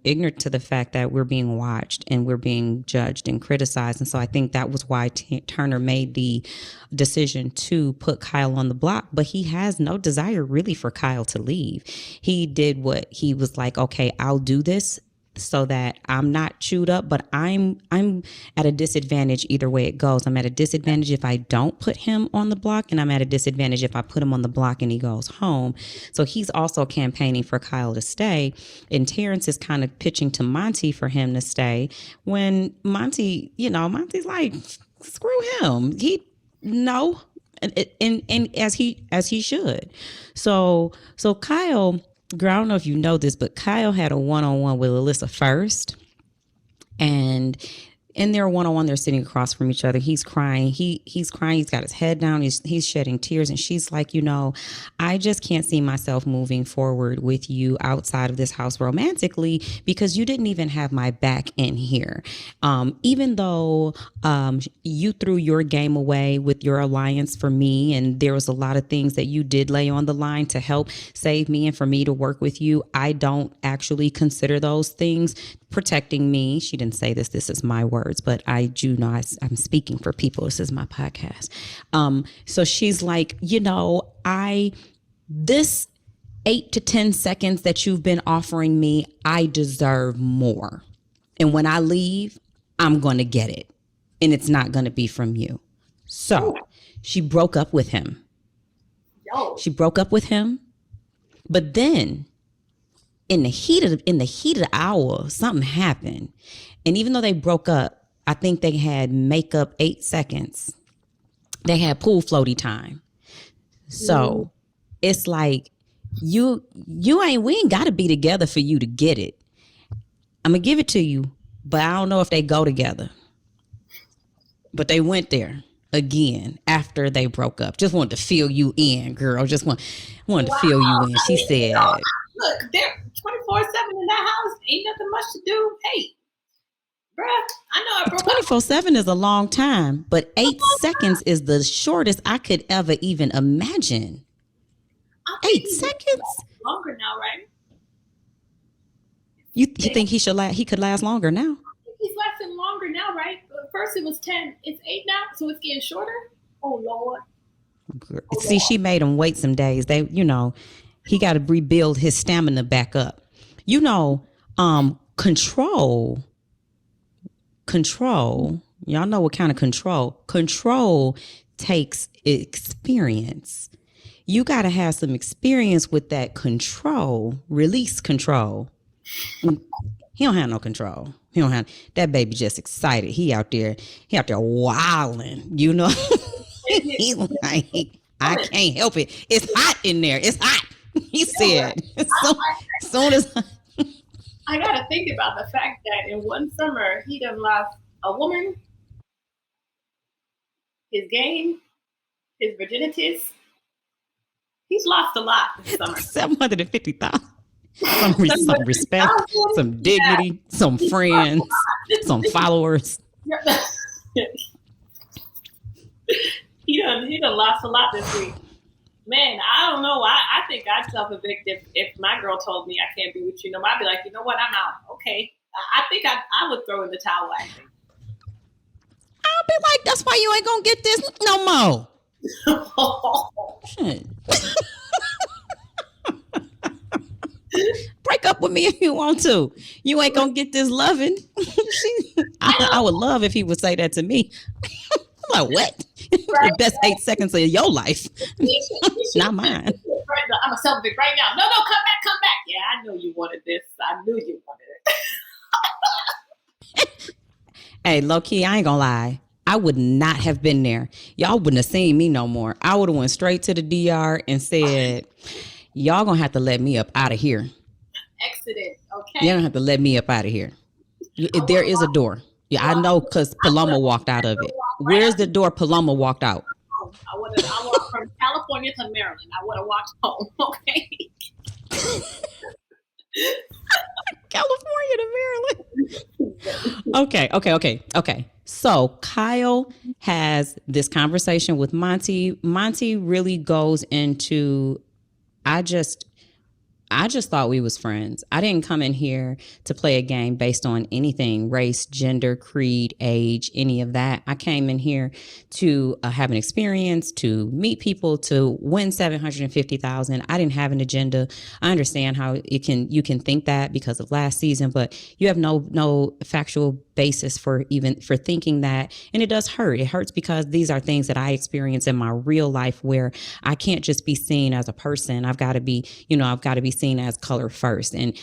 ignorant to the fact that we're being watched and we're being judged and criticized. And so I think that was why Turner made the decision to put Kyle on the block, but he has no desire really for Kyle to leave. He did what he was like, okay, I'll do this so that I'm not chewed up, but I'm at a disadvantage either way it goes. I'm at a disadvantage if I don't put him on the block, and I'm at a disadvantage if I put him on the block and he goes home. So he's also campaigning for Kyle to stay, and Terrance is kind of pitching to Monty for him to stay when Monty's like, screw him. And as he should. So Kyle, girl, I don't know if you know this, but Kyle had a one-on-one with Alyssa first. And in their one-on-one, they're sitting across from each other. He's crying. He's crying. He's got his head down. He's shedding tears. And she's like, I just can't see myself moving forward with you outside of this house romantically because you didn't even have my back in here. Even though you threw your game away with your alliance for me, and there was a lot of things that you did lay on the line to help save me and for me to work with you, I don't actually consider those things protecting me. She didn't say this. This is my words, but I do know I'm speaking for people. This is my podcast. So she's like, this 8 to 10 seconds that you've been offering me, I deserve more. And when I leave, I'm going to get it. And it's not going to be from you. So she broke up with him. But then in the heat of the hour, something happened. And even though they broke up, I think they had makeup 8 seconds. They had pool floaty time. So it's like, we ain't got to be together for you to get it. I'm going to give it to you, but I don't know if they go together. But they went there again after they broke up. Just wanted to fill you in, girl. Just wanted to fill you in. She said, look, they're 24/7 in that house. Ain't nothing much to do. Hey, bruh, I know I broke 24/7 is a long time, but 8 seconds is the shortest I could ever even imagine. 8 seconds? Longer now, right? You think he could last longer now? I think he's lasting longer now, right? First it was 10. It's 8 now, so it's getting shorter. Oh, Lord. See, she made him wait some days. He got to rebuild his stamina back up. Control. Y'all know what kind of control. Control takes experience. you got to have some experience with that control, release control. He don't have no control. He don't have that baby just excited. He out there wilding, you know. He's like, I can't help it. It's hot in there. It's hot. He said. So, soon as I gotta think about the fact that in one summer he done lost a woman, his game, his virginities. He's lost a lot this summer. 750,000. Some respect, some dignity, some friends, some followers. He done lost a lot this week. Man, I don't know. I think I'd self-evict if my girl told me I can't be with you. No, I'd be like, you know what? I'm out. Okay. I think I would throw in the towel, I think. I'll be like, that's why you ain't gonna get this no more. Shit. Break up with me if you want to. You ain't gonna get this loving. I would love if he would say that to me. I'm like, what? Right? The best 8 seconds of your life. Not mine. I'm a self-evict right now. No, come back. Yeah, I know you wanted this. I knew you wanted it. Hey, low key, I ain't gonna lie. I would not have been there. Y'all wouldn't have seen me no more. I would have went straight to the DR and said, y'all gonna have to let me up out of here. Exited, okay? You don't have to let me up out of here. There is a door. Yeah, I know because Paloma walked out of it. Where's the door Paloma walked out? I walked from California to Maryland. I would have walked home, okay? California to Maryland. Okay. So Kyle has this conversation with Monty. Monty really goes into, I just thought we was friends. I didn't come in here to play a game based on anything, race, gender, creed, age, any of that. I came in here to have an experience, to meet people, to win $750,000. I didn't have an agenda. I understand how you can think that because of last season, but you have no factual basis for thinking that. And it does hurt. It hurts because these are things that I experience in my real life where I can't just be seen as a person. I've got to be seen as color first. And,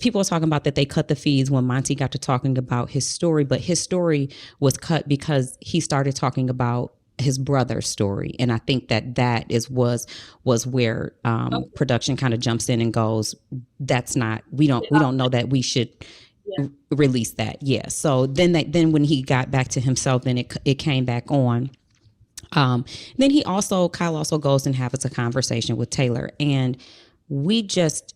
people are talking about that they cut the feeds when Monty got to talking about his story, but his story was cut because he started talking about his brother's story. And I think that was where production kind of jumps in and goes, that's not, we don't know that we should release that. Yeah. So then when he got back to himself, then it came back on. Then Kyle also goes and has a conversation with Taylor, and we just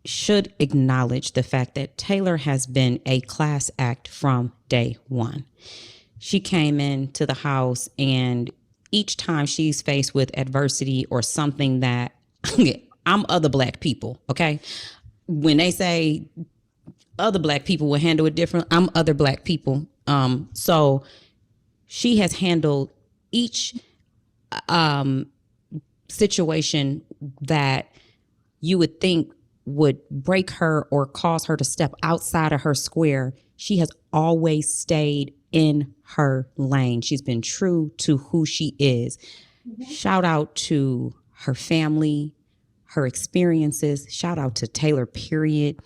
should acknowledge the fact that Taylor has been a class act from day one. She came into the house, and each time she's faced with adversity or something that I'm other Black people. Okay. When they say other Black people will handle it different, I'm other Black people. So she has handled each situation that you would think would break her or cause her to step outside of her square. She has always stayed in her lane. She's been true to who she is. Mm-hmm. Shout out to her family, her experiences. Shout out to Taylor, period.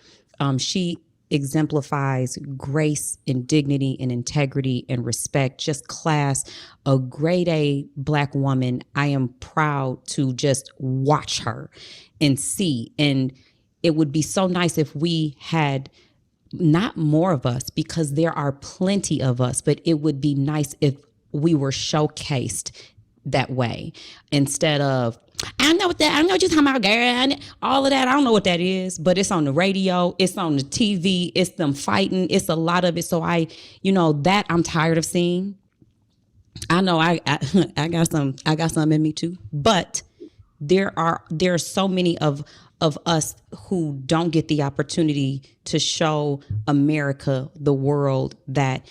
She exemplifies grace and dignity and integrity and respect, just class, a grade A Black woman. I am proud to just watch her and see. And it would be so nice if we had not more of us, because there are plenty of us, but it would be nice if we were showcased that way instead of, I know what you're talking about, girl. All of that, I don't know what that is, but it's on the radio, it's on the TV, it's them fighting, it's a lot of it. So that I'm tired of seeing. I know I got some in me too, but there are so many of us who don't get the opportunity to show America, the world, that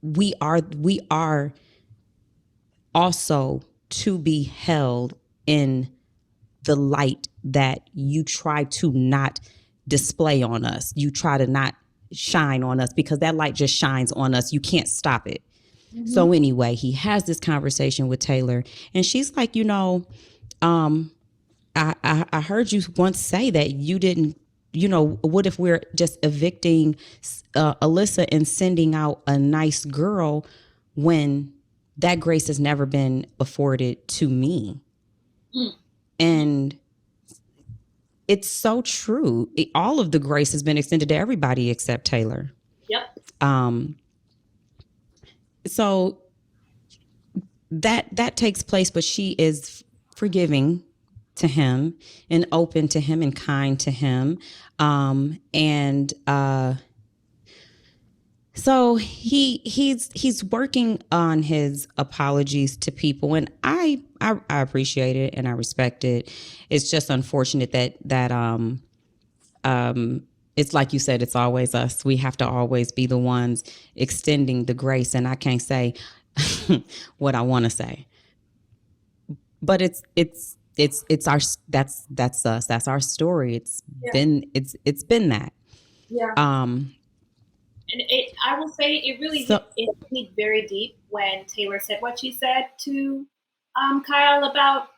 we are also to be held in the light that you try to not display on us. You try to not shine on us because that light just shines on us. You can't stop it. So anyway, he has this conversation with Taylor, and she's like, um, I heard you once say that you didn't, what if we're just evicting Alyssa and sending out a nice girl when that grace has never been afforded to me? And it's so true. All of the grace has been extended to everybody except Taylor. Yep. So that takes place, but she is forgiving to him and open to him and kind to him. So he's working on his apologies to people, and I appreciate it and I respect it. It's just unfortunate that it's like you said, it's always us. We have to always be the ones extending the grace, and I can't say what I want to say. But it's our that's us. That's our story. It's been that. Yeah. And I will say it really hit me very deep when Taylor said what she said to Kyle about,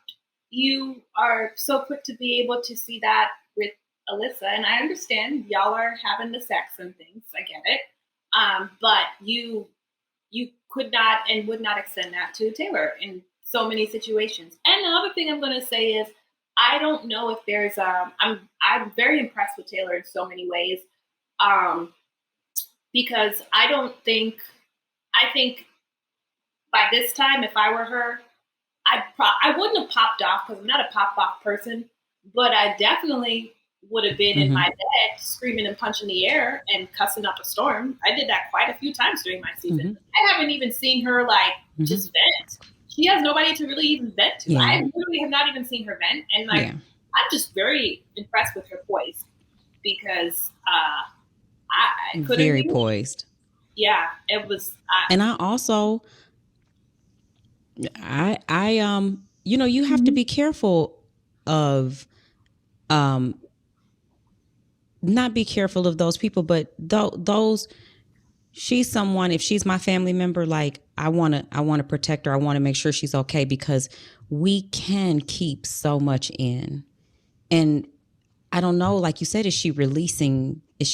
you are so quick to be able to see that with Alyssa, and I understand y'all are having the sex and things. I get it, but you could not and would not extend that to Taylor in so many situations. And the other thing I'm going to say is, I don't know if there's I'm very impressed with Taylor in so many ways. Because I think by this time, if I were her, I wouldn't have popped off, because I'm not a pop off person, but I definitely would have been in my bed screaming and punching the air and cussing up a storm. I did that quite a few times during my season. I haven't even seen her just vent. She has nobody to really even vent to. I literally have not even seen her vent. And I'm just very impressed with her poise, because I couldn't very poised. Yeah, it was. And I also, you have to be careful of, not be careful of those people, but those. She's someone. If she's my family member, like I want to protect her. I want to make sure she's okay, because we can keep so much in, and I don't know, like you said, is she releasing? Does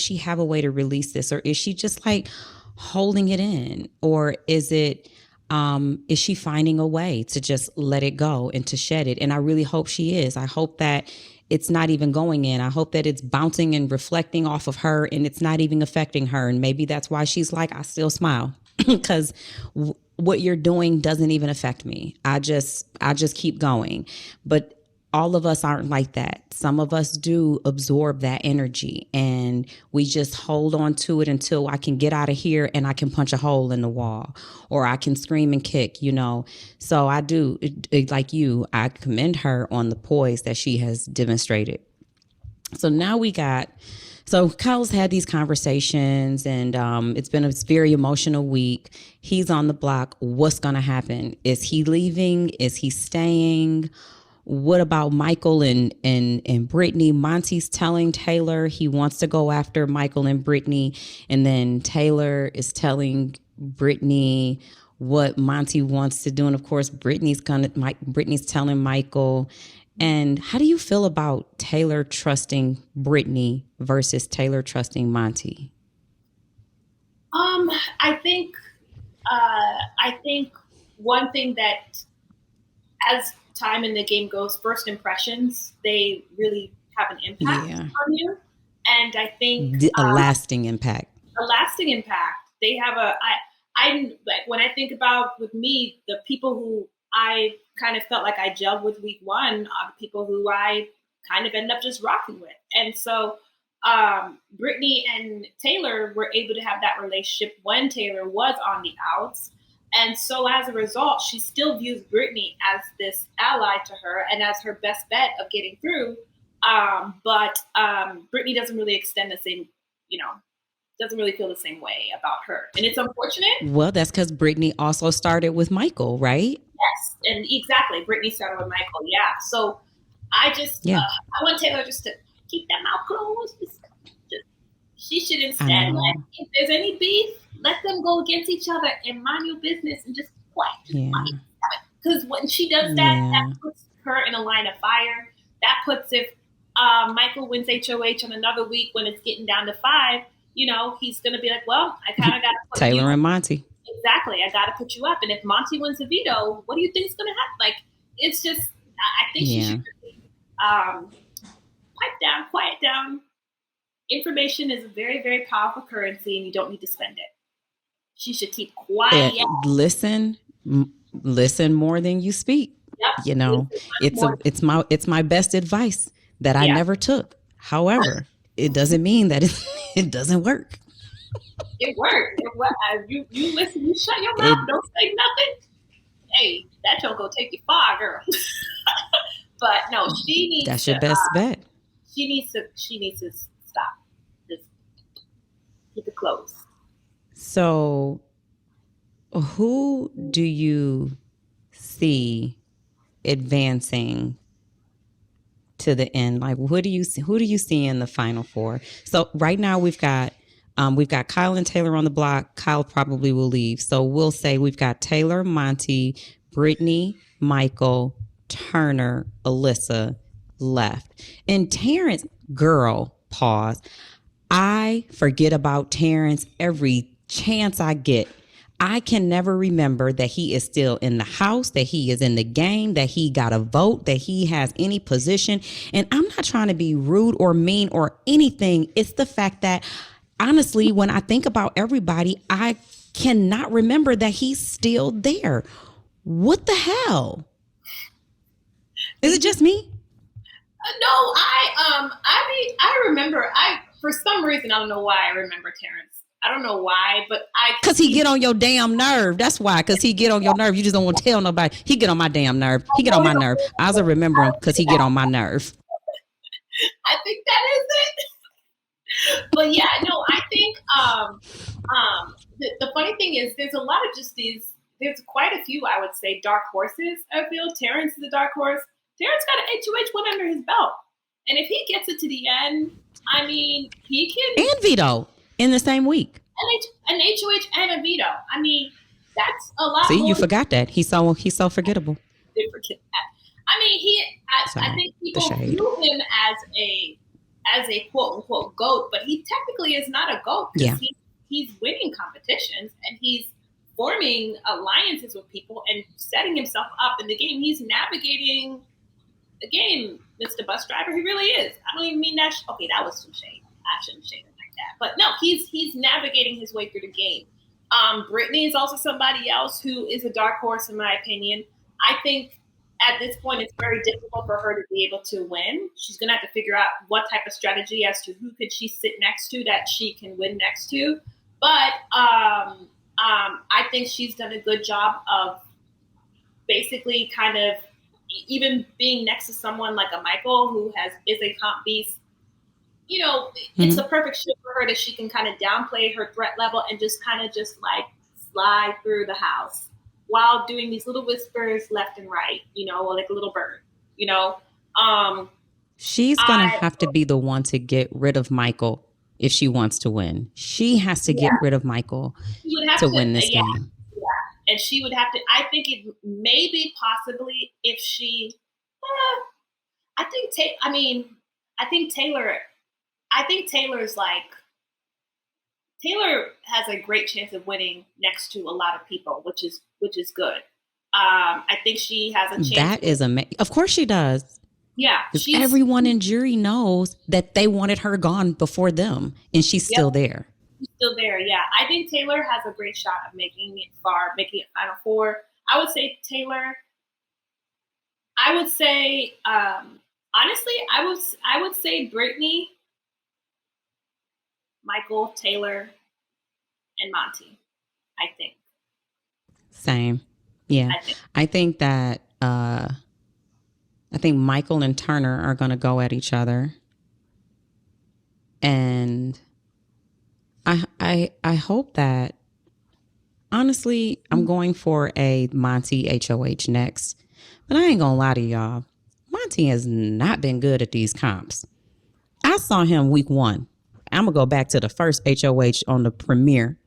she have a way to release this, or is she just like holding it in, or is she finding a way to just let it go and to shed it? And I really hope she is. I hope that it's not even going in. I hope that it's bouncing and reflecting off of her, and it's not even affecting her. And maybe that's why she's like, I still smile, because what you're doing doesn't even affect me. I just keep going. But all of us aren't like that. Some of us do absorb that energy, and we just hold on to it until I can get out of here and I can punch a hole in the wall, or I can scream and kick, So I do, like you, I commend her on the poise that she has demonstrated. So now so Kyle's had these conversations, and it's been a very emotional week. He's on the block. What's going to happen? Is he leaving? Is he staying? What about Michael and Brittany? Monty's telling Taylor he wants to go after Michael and Brittany, and then Taylor is telling Brittany what Monty wants to do, and of course Brittany's telling Michael. And how do you feel about Taylor trusting Brittany versus Taylor trusting Monty? I think one thing that, as time in the game goes, first impressions, they really have an impact on you. And I think a lasting impact. They have I like, when I think about, with me, the people who I kind of felt like I gelled with week one are the people who I kind of end up just rocking with. And so Brittany and Taylor were able to have that relationship when Taylor was on the outs. And so as a result, she still views Brittany as this ally to her and as her best bet of getting through. But Brittany doesn't really extend the same, doesn't really feel the same way about her. And it's unfortunate. Well, that's because Brittany also started with Michael, right? Yes, and exactly. Brittany started with Michael, yeah. So I want Taylor just to keep that mouth closed. She should instead, if there's any beef, let them go against each other and mind your business and just quiet. Yeah. Because when she does that, Yeah. that puts her in a line of fire. That puts if Michael wins HOH on another week when it's getting down to 5, he's going to be like, well, I kind of got to put Taylor and Monty. Exactly. I got to put you up. And if Monty wins a veto, what do you think is going to happen? Like, it's just, I think she should pipe down, quiet down. Information is a very, very powerful currency, and you don't need to spend it. She should keep quiet. Listen more than you speak. Yep. It's my best advice that I never took. However, it doesn't mean that it doesn't work. It works. You listen. You shut your mouth. Don't say nothing. Hey, that joke will take you far, girl. But no, she needs. That's your best bet. She needs to stop. Just keep it close. So, who do you see advancing to the end? Like, who do you see in the final 4? So right now we've got Kyle and Taylor on the block. Kyle probably will leave. So we'll say we've got Taylor, Monty, Brittany, Michael, Turner, Alyssa left. And Terrance, girl, pause. I forget about Terrance every chance I get. I can never remember that he is still in the house, that he is in the game, that he got a vote, that he has any position. And I'm not trying to be rude or mean or anything. It's the fact that, honestly, when I think about everybody, I cannot remember that he's still there. What the hell? Is it just me? No, I remember. For some reason, I don't know why I remember Terrance. I don't know why, but because he get on your damn nerve. That's why. Because he get on your nerve. You just don't want to tell nobody. He get on my damn nerve. He get on my nerve. I also remember him because he get on my nerve. I think that is it. But yeah, no, I think the funny thing is there's a lot of just these. There's quite a few, I would say, dark horses. I feel Terrance is a dark horse. Terrance got an HOH one under his belt, and if he gets it to the end, I mean, he can. And veto in the same week. An HOH and a veto. I mean, that's a lot. See, you forgot that. He's so forgettable. I did forget that. I mean, I think people view him as a quote unquote GOAT, but he technically is not a GOAT because he's winning competitions and he's forming alliances with people and setting himself up in the game. He's navigating the game, Mr. Bus Driver. He really is. I don't even mean that. Okay, that was some shade. I shouldn't shade him like that. But no, he's navigating his way through the game. Brittany is also somebody else who is a dark horse, in my opinion. I think at this point it's very difficult for her to be able to win. She's going to have to figure out what type of strategy as to who could she sit next to that she can win next to. But I think she's done a good job of basically kind of even being next to someone like a Michael who is a comp beast. You know, it's the perfect shit for her that she can kind of downplay her threat level and just kind of just like slide through the house while doing these little whispers left and right, you know, like a little bird, you know. She's going to have to be the one to get rid of Michael if she wants to win. She has to get rid of Michael to win this game. Yeah. And she would have to, I think it maybe possibly if she, I think Taylor has a great chance of winning next to a lot of people, which is good. I think she has a chance. That is amazing. Of course she does. Yeah. Everyone in jury knows that they wanted her gone before them, and she's still there. She's still there, yeah. I think Taylor has a great shot of making it Final Four. I would say Taylor. I would say, honestly, I would say Brittany, Michael, Taylor, and Monty, I think. Same. Yeah. I think that I think Michael and Turner are going to go at each other. And I hope that, honestly, I'm going for a Monty HOH next. But I ain't going to lie to y'all. Monty has not been good at these comps. I saw him week 1. I'm going to go back to the first HOH on the premiere.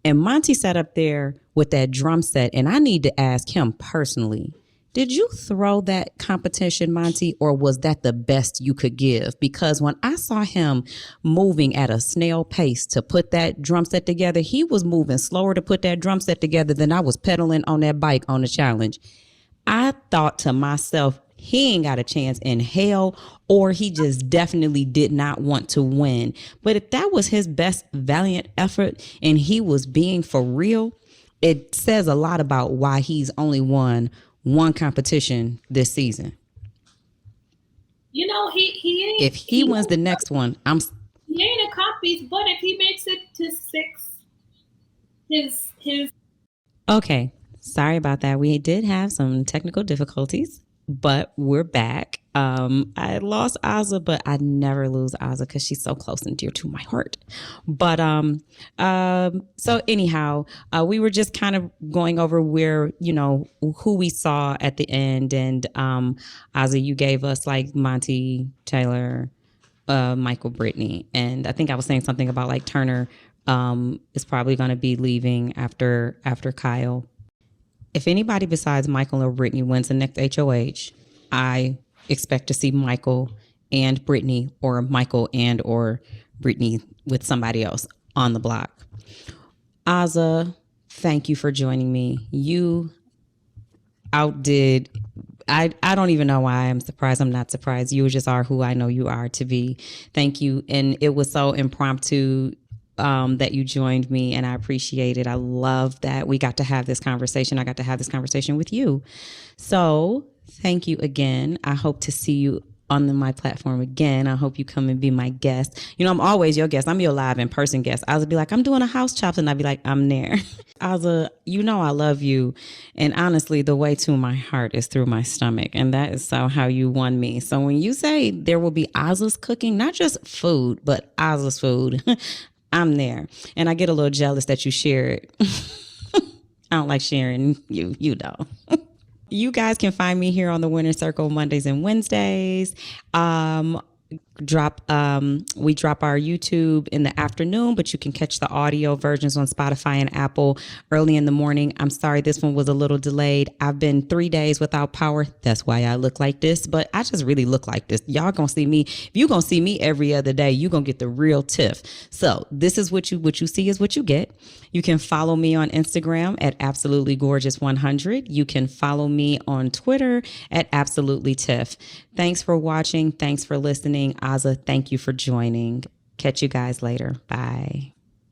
And Monty sat up there with that drum set, and I need to ask him personally, did you throw that competition, Monty, or was that the best you could give? Because when I saw him moving at a snail pace to put that drum set together, he was moving slower to put that drum set together than I was pedaling on that bike on the challenge. I thought to myself, he ain't got a chance in hell, or he just definitely did not want to win. But if that was his best valiant effort and he was being for real, it says a lot about why he's only won one competition this season. You know, he ain't. If he wins the next one, he ain't a comp beast, but if he makes it to 6, his. Okay, sorry about that. We did have some technical difficulties, but we're back. I lost Azah, but I never lose Azah because she's so close and dear to my heart. But so anyhow, we were just kind of going over where, you know, who we saw at the end, and Azah, you gave us like Monty, Taylor, Michael, Brittany, and I think I was saying something about like Turner is probably going to be leaving after Kyle. If anybody besides Michael or Brittany wins the next HOH, I expect to see Michael and Brittany, or Michael and or Brittany with somebody else on the block. Azah, thank you for joining me. You outdid. I don't even know why I'm surprised. I'm not surprised. You just are who I know you are to be. Thank you. And it was so impromptu that you joined me, and I appreciate it. I love that we got to have this conversation. I got to have this conversation with you. So thank you again. I hope to see you on my platform again. I hope you come and be my guest. You know, I'm always your guest. I'm your live in person guest. I would be like, I'm doing a house chops, and I'd be like, I'm there. Azah, you know I love you. And honestly, the way to my heart is through my stomach. And that is so how you won me. So when you say there will be Azah's cooking, not just food, but Azah's food, I'm there. And I get a little jealous that you share it. I don't like sharing you know. You guys can find me here on the Winner Circle Mondays and Wednesdays. We drop our YouTube in the afternoon, but you can catch the audio versions on Spotify and Apple early in the morning. I'm sorry this one was a little delayed. I've been 3 days without power. That's why I look like this, but I just really look like this. Y'all gonna see me. If you gonna see me every other day, you gonna get the real Tiff. So this is what you see is what you get. You can follow me on Instagram at absolutely-gorgeous100. You can follow me on Twitter at absolutely-tiff. Thanks for watching. Thanks for listening. Azah, thank you for joining. Catch you guys later. Bye.